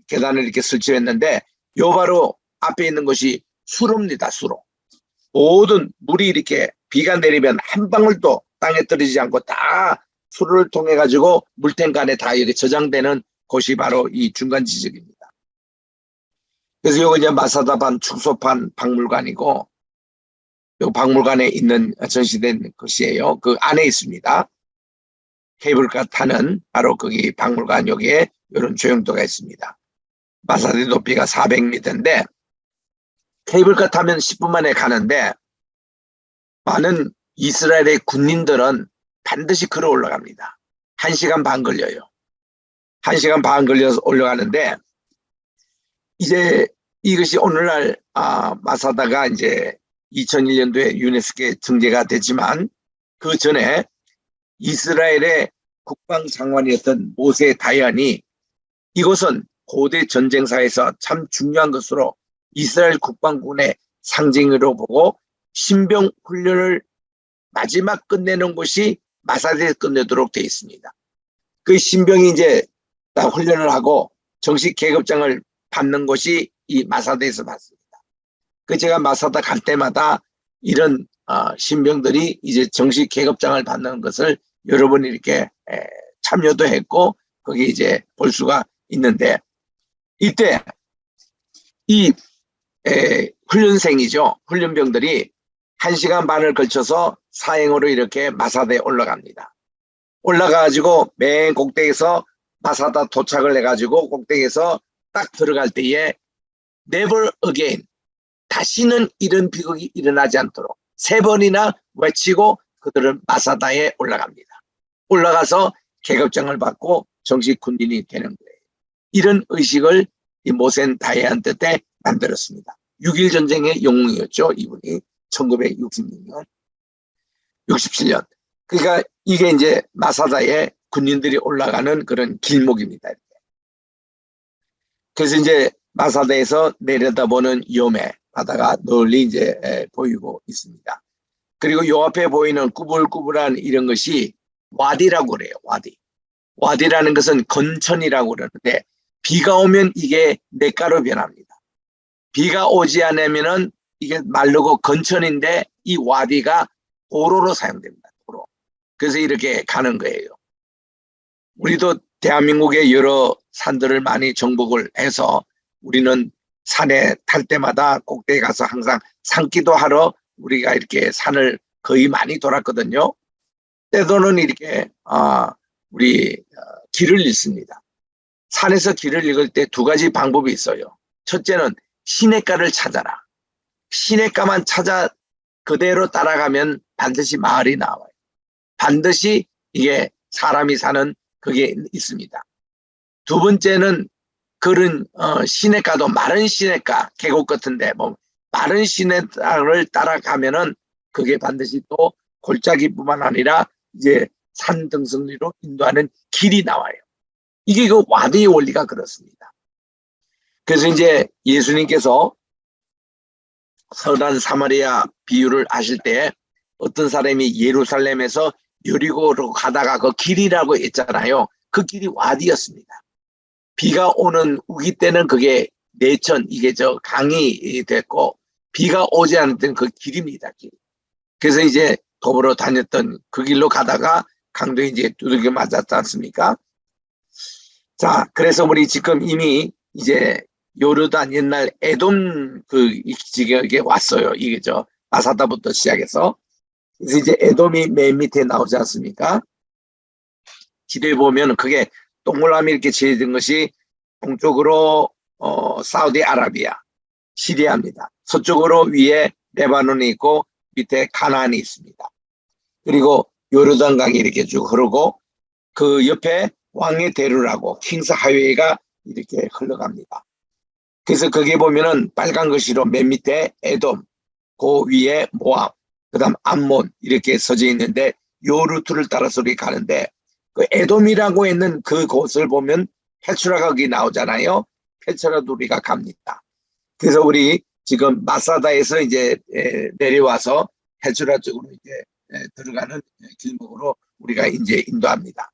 계단을 이렇게 설치했는데 요 바로 앞에 있는 것이 수로입니다. 수로. 모든 물이 이렇게 비가 내리면 한 방울도 땅에 떨어지지 않고 다 수로를 통해 가지고 물탱간에 다 이렇게 저장되는 곳이 바로 이 중간 지점입니다. 그래서 이거 이제 마사다반 축소판 박물관이고 이 박물관에 있는 전시된 것이에요. 그 안에 있습니다. 케이블카 타는 바로 거기 박물관 여기에 이런 조형도가 있습니다. 마사다의 높이가 400m인데 케이블카 타면 10분 만에 가는데 많은 이스라엘의 군인들은 반드시 걸어 올라갑니다. 1시간 반 걸려요. 1시간 반 걸려서 올라가는데 이제 이것이 오늘날 마사다가 이제 2001년도에 유네스코에 등재가 됐지만 그 전에 이스라엘의 국방장관이었던 모세 다얀이 이것은 고대 전쟁사에서 참 중요한 것으로 이스라엘 국방군의 상징으로 보고 신병 훈련을 마지막 끝내는 곳이 마사다에서 끝내도록 되어 있습니다. 그 신병이 이제 다 훈련을 하고 정식 계급장을 받는 곳이 이 마사다에서 받습니다. 그 제가 마사다 갈 때마다 이런 신병들이 이제 정식 계급장을 받는 것을 여러 번 이렇게 참여도 했고 거기 이제 볼 수가 있는데 이때 이 훈련생이죠. 훈련병들이 1시간 반을 걸쳐서 사행으로 이렇게 마사다에 올라갑니다. 올라가가지고 맨 꼭대기에서 마사다 도착을 해가지고 꼭대기에서 딱 들어갈 때에 never again 다시는 이런 비극이 일어나지 않도록 3번이나 외치고 그들은 마사다에 올라갑니다. 올라가서 계급장을 받고 정식 군인이 되는 거예요. 이런 의식을 이 모세 다얀 때 만들었습니다. 6.1 전쟁의 영웅이었죠. 이분이 1966년, 67년. 그러니까 이게 이제 마사다에 군인들이 올라가는 그런 길목입니다. 그래서 이제 마사다에서 내려다보는 요메 바다가 널리 이제 보이고 있습니다. 그리고 요 앞에 보이는 꾸불꾸불한 이런 것이 와디라고 그래요. 와디. 와디라는 것은 건천이라고 그러는데 비가 오면 이게 냇가로 변합니다. 비가 오지 않으면은 이게 마르고 건천인데 이 와디가 도로로 사용됩니다. 도로. 그래서 이렇게 가는 거예요. 우리도 대한민국의 여러 산들을 많이 정복을 해서 우리는 산에 탈 때마다 꼭대기 가서 항상 산기도 하러 우리가 이렇게 산을 거의 많이 돌았거든요. 때로는 이렇게 우리 길을 잃습니다. 산에서 길을 잃을 때 2가지 방법이 있어요. 첫째는 시냇가를 찾아라. 시냇가만 찾아 그대로 따라가면 반드시 마을이 나와요. 반드시 이게 사람이 사는 그게 있습니다. 두 번째는 그런 시냇가도 마른 시냇가 계곡 같은데 뭐 마른 시냇가를 따라가면은 그게 반드시 또 골짜기뿐만 아니라 이제 산 등성리로 인도하는 길이 나와요. 이게 그 와디의 원리가 그렇습니다. 그래서 이제 예수님께서 선한 사마리아 비유를 하실 때 어떤 사람이 예루살렘에서 여리고로 가다가 그 길이라고 했잖아요. 그 길이 와디였습니다. 비가 오는 우기 때는 그게 내천, 이게 저 강이 됐고, 비가 오지 않을 때는 그 길입니다. 길. 그래서 이제 더불어 다녔던 그 길로 가다가 강도에 이제 두들겨 맞았지 않습니까? 자, 그래서 우리 지금 이미 이제 요르단 옛날 에돔 그 지역에 왔어요. 이게 저 마사다부터 시작해서. 그래서 이제 에돔이 맨 밑에 나오지 않습니까? 지도에 보면 그게 동그라미 이렇게 지어진 것이 동쪽으로 사우디아라비아, 시리아입니다. 서쪽으로 위에 레바논이 있고 밑에 가나안이 있습니다. 그리고 요르단강이 이렇게 쭉 흐르고 그 옆에 왕의 대루라고 킹스 하이웨이가 이렇게 흘러갑니다. 그래서 거기에 보면은 빨간 글씨로 맨 밑에 에돔, 그 위에 모압, 그 다음 암몬 이렇게 써져 있는데 요 루트를 따라서 우리 가는데 그 에돔이라고 있는 그 곳을 보면 페트라가 거기 나오잖아요. 페트라도 우리가 갑니다. 그래서 우리 지금 마사다에서 이제 내려와서 페트라 쪽으로 이제 들어가는 길목으로 우리가 이제 인도합니다.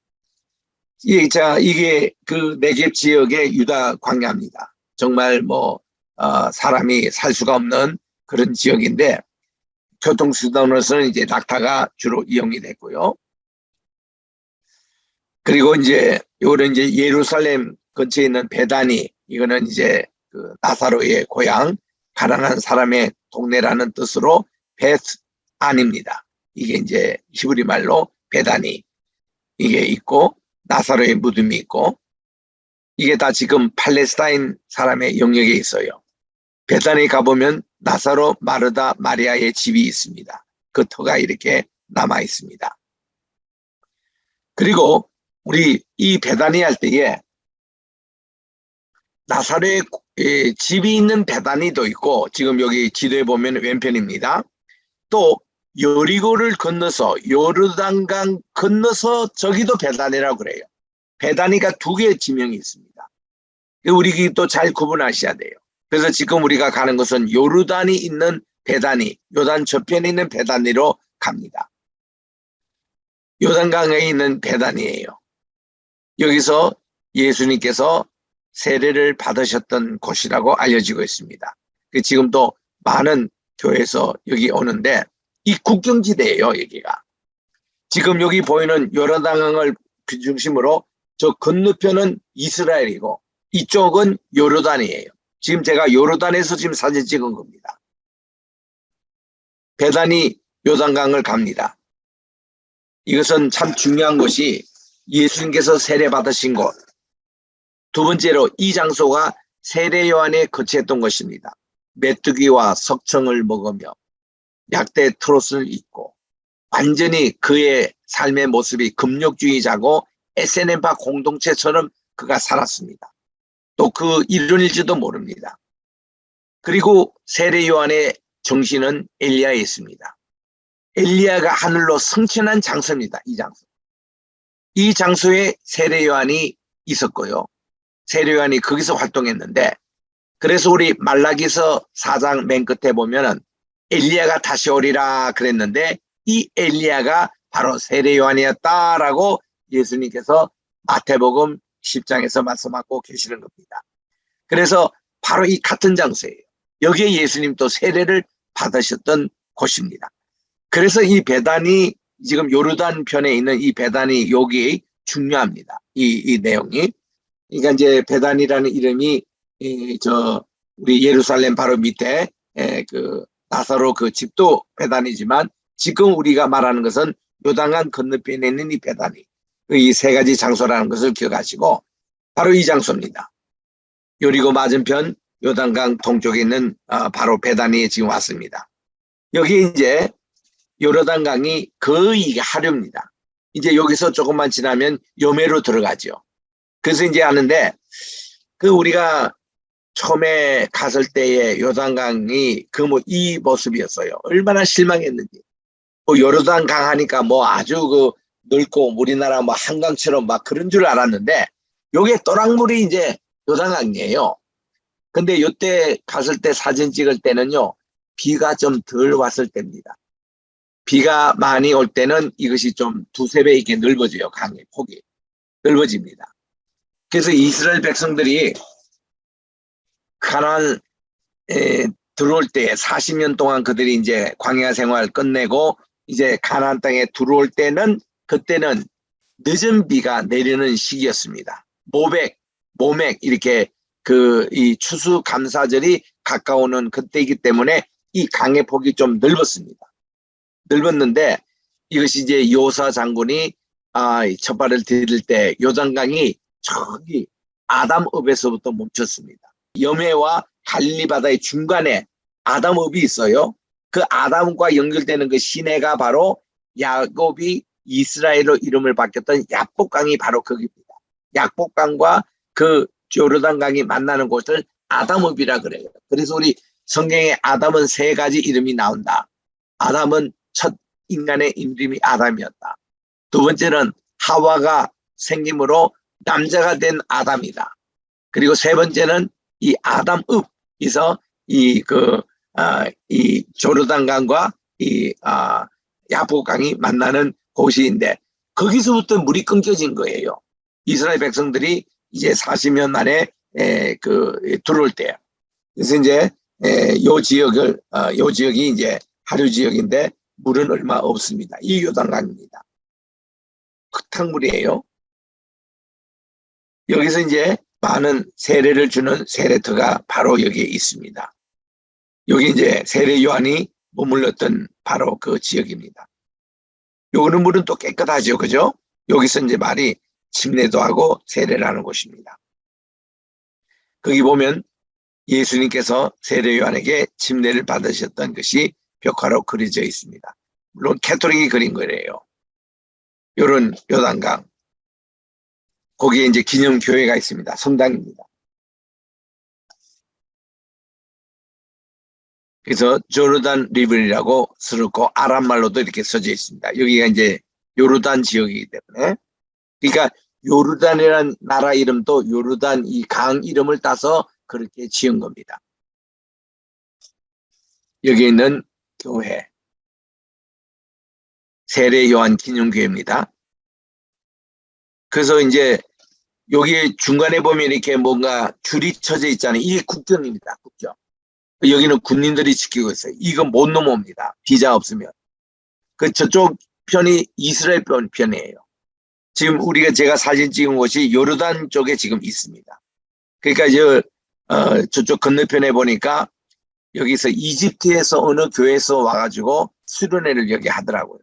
이게 그 네겝 지역의 유다 광야입니다. 정말 뭐 사람이 살 수가 없는 그런 지역인데 교통수단으로서는 이제 낙타가 주로 이용이 됐고요. 그리고 이제 요거는 이제 예루살렘 근처에 있는 베다니, 이거는 이제 그 나사로의 고향, 가난한 사람의 동네라는 뜻으로 베스안입니다. 이게 이제 히브리 말로 베다니 이게 있고 나사로의 무덤이 있고 이게 다 지금 팔레스타인 사람의 영역에 있어요. 베다니 가보면 나사로, 마르다, 마리아의 집이 있습니다. 그 터가 이렇게 남아 있습니다. 그리고 우리 이 베다니 할 때에 나사로의 집이 있는 베다니도 있고 지금 여기 지도에 보면 왼편입니다. 또 여리고를 건너서 요르단강 건너서 저기도 베다니라고 그래요. 베다니가 두 개의 지명이 있습니다. 우리 또 잘 구분하셔야 돼요. 그래서 지금 우리가 가는 것은 요르단이 있는 베다니, 요단 저편에 있는 베다니로 갑니다. 요단강에 있는 베다니예요. 여기서 예수님께서 세례를 받으셨던 곳이라고 알려지고 있습니다. 지금도 많은 교회에서 여기 오는데 이 국경지대예요. 여기가. 지금 여기 보이는 요르단강을 중심으로 저 건너편은 이스라엘이고 이쪽은 요르단이에요. 지금 제가 요르단에서 지금 사진 찍은 겁니다. 베다니 요단강을 갑니다. 이것은 참 중요한 것이 예수님께서 세례 받으신 곳. 두 번째로 이 장소가 세례 요한에 거처했던 것입니다. 메뚜기와 석청을 먹으며 약대 트롯을 입고 완전히 그의 삶의 모습이 금욕주의자고 SNM파 공동체처럼 그가 살았습니다. 또 그 이론일지도 모릅니다. 그리고 세례 요한의 정신은 엘리야에 있습니다. 엘리야가 하늘로 승천한 장소입니다. 이 장소. 이 장소에 세례 요한이 있었고요. 세례 요한이 거기서 활동했는데 그래서 우리 말라기서 4장 맨 끝에 보면은 엘리야가 다시 오리라 그랬는데 이 엘리야가 바로 세례 요한이었다라고 예수님께서 마태복음 10장에서 말씀하고 계시는 겁니다. 그래서 바로 이 같은 장소예요. 여기에 예수님도 세례를 받으셨던 곳입니다. 그래서 이 베다니 지금 요르단 편에 있는 이 베다니 여기 중요합니다. 이 내용이. 그러니까 이제 베다니라는 이름이 우리 예루살렘 바로 밑에 그 나사로 그 집도 베다니지만 지금 우리가 말하는 것은 요단강 건너편에 있는 이 베다니. 이 세 가지 장소라는 것을 기억하시고 바로 이 장소입니다. 여리고 맞은편 요단강 동쪽에 있는 바로 베다니에 지금 왔습니다. 여기 이제 요르단강이 거의 하류입니다. 이제 여기서 조금만 지나면 여매로 들어가죠. 그래서 이제 하는데 그 우리가 처음에 갔을 때의 요단강이 그 뭐 이 모습이었어요. 얼마나 실망했는지. 요르단강 하니까 뭐 아주 그 넓고 우리나라 뭐 한강처럼 막 그런 줄 알았는데 요게 또랑물이 이제 요단강이에요. 근데 요때 갔을 때 사진 찍을 때는요 비가 좀 덜 왔을 때입니다. 비가 많이 올 때는 이것이 좀 두세 배 이렇게 넓어져요. 강의 폭이 넓어집니다. 그래서 이스라엘 백성들이 가나안에 들어올 때 40년 동안 그들이 이제 광야 생활 끝내고 이제 가나안 땅에 들어올 때는 그때는 늦은 비가 내리는 시기였습니다. 모맥 이렇게 이 추수감사절이 가까우는 그때이기 때문에 이 강의 폭이 좀 넓었는데 이것이 이제 요사 장군이 첫 발을 디딜 때 요단강이 저기 아담읍에서부터 멈췄습니다. 염해와 갈릴리 바다의 중간에 아담읍이 있어요. 그 아담과 연결되는 그 시내가 바로 야곱이 이스라엘로 이름을 바뀌었던 약복강이 바로 거기입니다. 약복강과 그 요르단강이 만나는 곳을 아담읍이라 그래요. 그래서 우리 성경에 아담은 세 가지 이름이 나온다. 아담은 첫 인간의 이름이 아담이었다. 두 번째는 하와가 생김으로 남자가 된 아담이다. 그리고 세 번째는 이 아담읍에서 이 조르단강과 이 야복강이 만나는 곳인데 거기서부터 물이 끊겨진 거예요. 이스라엘 백성들이 이제 40년 만에 들어올 때. 그래서 이제 요 지역이 이제 하류 지역인데 물은 얼마 없습니다. 이 요단강입니다. 흙탕물이에요. 여기서 이제 많은 세례를 주는 세례터가 바로 여기에 있습니다. 여기 이제 세례 요한이 머물렀던 바로 그 지역입니다. 요거는 물은 또 깨끗하죠. 그죠? 여기서 이제 말이 침례도 하고 세례를 하는 곳입니다. 거기 보면 예수님께서 세례 요한에게 침례를 받으셨던 것이 벽화로 그려져 있습니다. 물론 캐토릭이 그린 거래요. 요런 요단강. 거기에 이제 기념교회가 있습니다. 성당입니다. 그래서 조르단 리븐이라고 쓰고 아람말로도 이렇게 써져 있습니다. 여기가 이제 요르단 지역이기 때문에. 그러니까 요르단이라는 나라 이름도 요르단 이 강 이름을 따서 그렇게 지은 겁니다. 여기 있는 교회. 세례 요한 기념교회입니다. 그래서 이제 여기 중간에 보면 이렇게 뭔가 줄이 쳐져 있잖아요. 이게 국경입니다. 국경. 여기는 군인들이 지키고 있어요. 이건 못 넘어옵니다. 비자 없으면. 저쪽 편이 이스라엘 편이에요. 지금 제가 사진 찍은 곳이 요르단 쪽에 지금 있습니다. 그러니까 저쪽 건너편에 보니까 여기서 이집트에서 어느 교회에서 와가지고 수련회를 여기 하더라고요.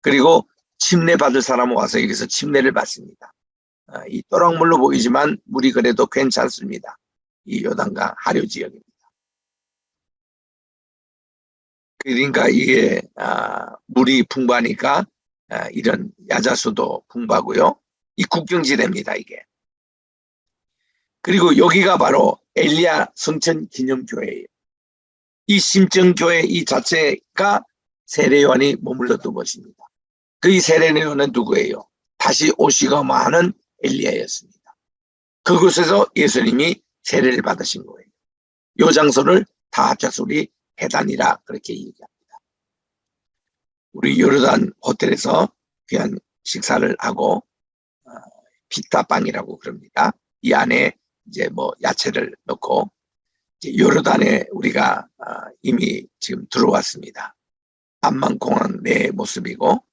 그리고 침례 받을 사람은 와서 여기서 침례를 받습니다. 이 또랑물로 보이지만 물이 그래도 괜찮습니다. 이 요단강 하류 지역입니다. 그러니까 이게 물이 풍부하니까 이런 야자수도 풍부하고요. 이 국경지대입니다. 이게. 그리고 여기가 바로 엘리야 성천 기념교회예요. 이 심정교회 이 자체가 세례 요한이 머물렀던 곳입니다. 그 세례 요한은 누구예요? 다시 오시고 하는 엘리야였습니다. 그곳에서 예수님이 세례를 받으신 거예요. 이 장소를 다 합쳐서 우리 회단이라 그렇게 얘기합니다. 우리 요르단 호텔에서 귀한 식사를 하고 피타빵이라고 그럽니다. 이 안에 이제 뭐 야채를 넣고 요르단에 우리가 이미 지금 들어왔습니다. 암만공항 내 모습이고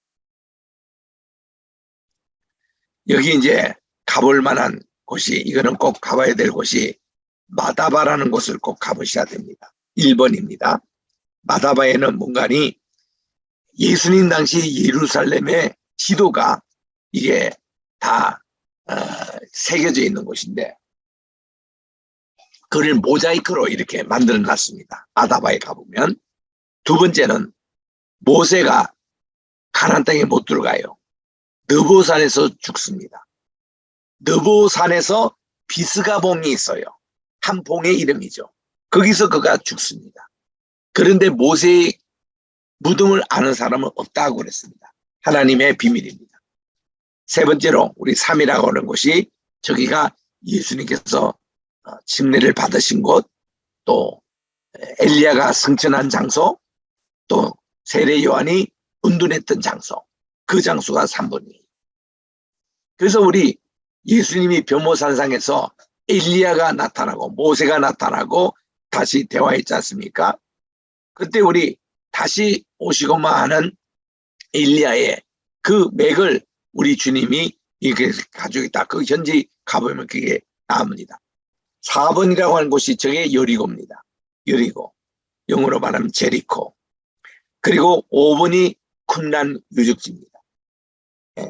여기 이제 가볼 만한 곳이 이거는 꼭 가봐야 될 곳이 마다바라는 곳을 꼭 가보셔야 됩니다. 1번입니다. 마다바에는 뭔가니 예수님 당시 예루살렘의 지도가 이게 다 새겨져 있는 곳인데 그걸 모자이크로 이렇게 만들어 놨습니다. 마다바에 가보면. 두 번째는 모세가 가나안 땅에 못 들어가요. 느보산에서 죽습니다. 느보산에서 비스가봉이 있어요. 한 봉의 이름이죠. 거기서 그가 죽습니다. 그런데 모세의 무덤을 아는 사람은 없다고 그랬습니다. 하나님의 비밀입니다. 세 번째로 우리 3이라고 하는 곳이 저기가 예수님께서 침례를 받으신 곳, 또 엘리야가 승천한 장소, 또 세례 요한이 운둔했던 장소, 그 장소가 3번이에요. 그래서 우리 예수님이 변모산상에서 엘리야가 나타나고 모세가 나타나고 다시 대화했지 않습니까? 그때 우리 다시 오시고만 하는 엘리야의 그 맥을 우리 주님이 이렇게 가지고 있다. 그 현지 가보면 그게 나옵니다. 4번이라고 하는 곳이 저게 여리고입니다. 여리고. 영어로 말하면 제리코. 그리고 5번이 쿰란 유적지입니다.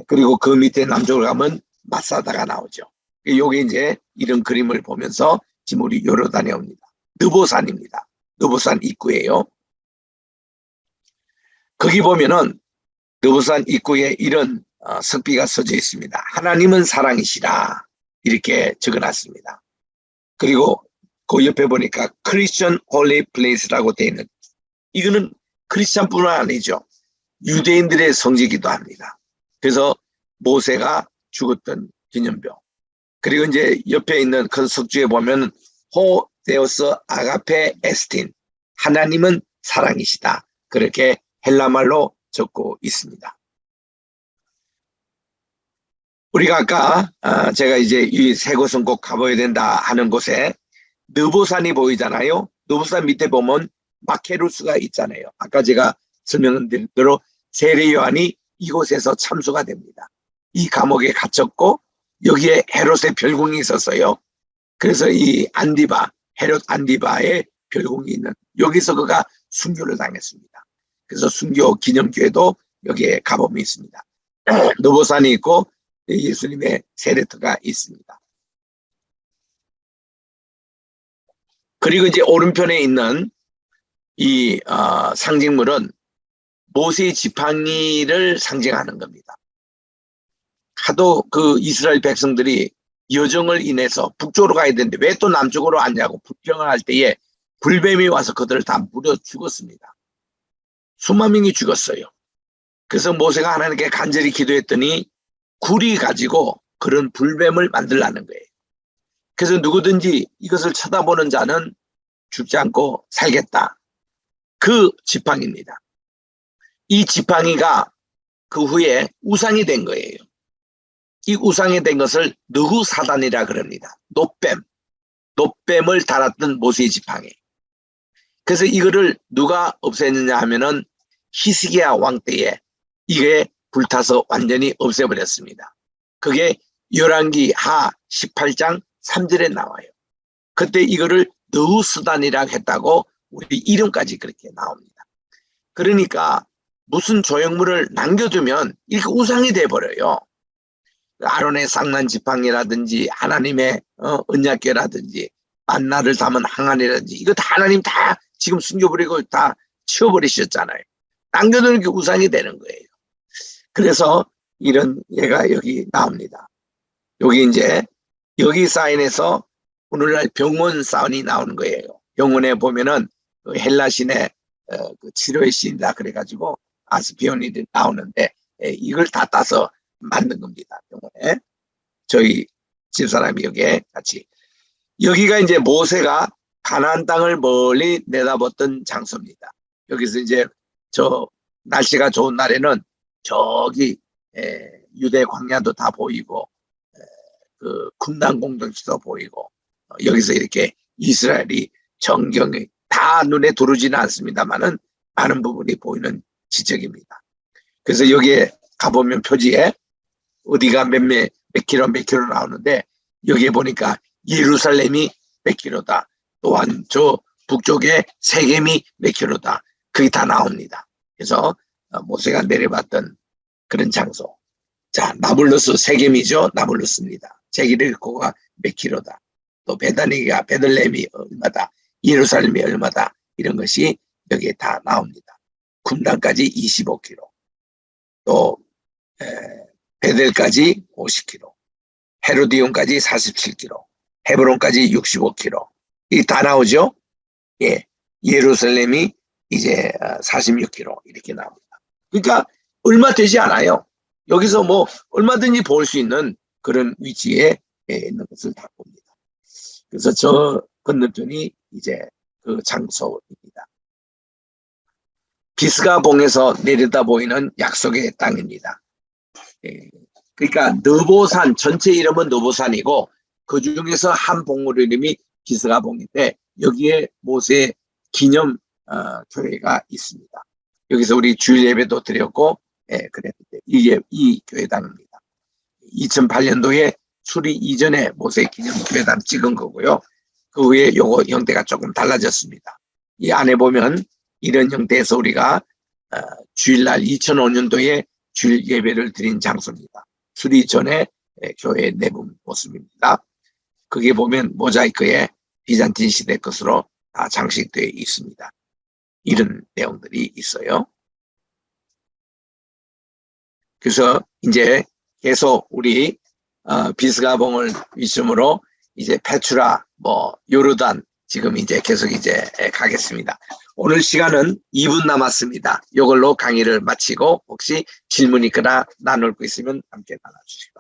그리고 그 밑에 남쪽으로 가면 마사다가 나오죠. 요게 이제 이런 그림을 보면서 지금 우리 요르단에 옵니다. 느보산입니다. 느보산 입구예요. 거기 보면은 느보산 입구에 이런 석비가 써져 있습니다. 하나님은 사랑이시라 이렇게 적어놨습니다. 그리고 그 옆에 보니까 크리스천 홀리 플레이스라고 되어 있는, 이거는 크리스천뿐만 아니죠. 유대인들의 성지이기도 합니다. 그래서 모세가 죽었던 기념병. 그리고 이제 옆에 있는 그 석주에 보면 호 데오스 아가페 에스틴, 하나님은 사랑이시다, 그렇게 헬라말로 적고 있습니다. 우리가 아까 제가 이제 이 세 곳은 꼭 가봐야 된다 하는 곳에 느보산이 보이잖아요. 느보산 밑에 보면 마케루스가 있잖아요. 아까 제가 설명드린 대로 세례 요한이 이곳에서 참수가 됩니다. 이 감옥에 갇혔고 여기에 헤롯의 별궁이 있었어요. 그래서 이 안디바, 헤롯 안디바의 별궁이 있는, 여기서 그가 순교를 당했습니다. 그래서 순교 기념교회도 여기에 가봄이 있습니다. 느보산이 있고 예수님의 세례터가 있습니다. 그리고 이제 오른편에 있는 이 상징물은 모세의 지팡이를 상징하는 겁니다. 하도 그 이스라엘 백성들이 여정을 인해서 북쪽으로 가야 되는데 왜 또 남쪽으로 왔냐고 불평을 할 때에 불뱀이 와서 그들을 다 물어 죽었습니다. 수만 명이 죽었어요. 그래서 모세가 하나님께 간절히 기도했더니 굴이 가지고 그런 불뱀을 만들라는 거예요. 그래서 누구든지 이것을 쳐다보는 자는 죽지 않고 살겠다. 그 지팡이입니다. 이 지팡이가 그 후에 우상이 된 거예요. 이 우상이 된 것을 느후사단이라 그럽니다. 노뱀을 달았던 모세의 지팡이. 그래서 이거를 누가 없앴느냐 하면은 히스기야 왕 때에 이게 불타서 완전히 없애버렸습니다. 그게 열왕기 하 18장 3절에 나와요. 그때 이거를 느후스단이라고 했다고 우리 이름까지 그렇게 나옵니다. 그러니까 무슨 조형물을 남겨두면 이렇게 우상이 돼버려요. 아론의 쌍난 지팡이라든지 하나님의 언약궤라든지 만나를 담은 항아리라든지 이거 다 하나님 다 지금 숨겨버리고 다 치워버리셨잖아요. 남겨두는 게 우상이 되는 거예요. 그래서 이런 예가 여기 나옵니다. 여기 이제 여기 사인에서 오늘날 병원 사인이 나오는 거예요. 병원에 보면은 그 헬라신의 그 치료의 신이다 그래가지고 아스피온이 나오는데 이걸 다 따서 만든 겁니다. 병원에. 저희 집사람이 여기에 같이. 여기가 이제 모세가 가나안 땅을 멀리 내다봤던 장소입니다. 여기서 이제 저 날씨가 좋은 날에는 저기 유대 광야도 다 보이고 그 쿰단 공동체도 보이고 여기서 이렇게 이스라엘이 정경이 다 눈에 들어오지는 않습니다만은 많은 부분이 보이는 지적입니다. 그래서 여기에 가보면 표지에 어디가 몇 킬로 나오는데 여기에 보니까 예루살렘이 몇 킬로다. 또한 저 북쪽에 세겜이 몇 킬로다. 그게 다 나옵니다. 그래서 모세가 내려봤던 그런 장소. 자, 나블루스 세겜이죠. 나블루스입니다. 제기르코가 몇 킬로다. 또 베들레헴이 얼마다. 예루살렘이 얼마다. 이런 것이 여기에 다 나옵니다. 쿰단까지 25km. 또 베델까지 50km. 헤로디온까지 47km. 헤브론까지 65km. 이 다 나오죠. 예, 예루살렘이 이제 46km 이렇게 나옵니다. 그러니까 얼마 되지 않아요. 여기서 뭐 얼마든지 볼 수 있는 그런 위치에 있는 것을 다 봅니다. 그래서 저 건너편이 이제 그 장소입니다. 비스가봉에서 내려다 보이는 약속의 땅입니다. 그러니까 느보산 전체 이름은 느보산이고 그 중에서 한 봉우리 이름이 비스가봉인데 여기에 모세 기념 교회가 있습니다. 여기서 우리 주일 예배도 드렸고 그랬는데 이게 이 교회당입니다. 2008년도에 수리 이전에 모세 기념 교회당 찍은 거고요. 그 후에 요거 형태가 조금 달라졌습니다. 이 안에 보면 이런 형태에서 우리가 주일날 2005년도에 주일 예배를 드린 장소입니다. 수리 전에 교회 내부 모습입니다. 거기에 보면 모자이크에 비잔틴 시대 것으로 다 장식되어 있습니다. 이런 내용들이 있어요. 그래서 이제 계속 우리 비스가봉을 위점으로 이제 페트라, 요르단 지금 이제 계속 이제 가겠습니다. 오늘 시간은 2분 남았습니다. 이걸로 강의를 마치고 혹시 질문 있거나 나눌 거 있으면 함께 나눠주세요.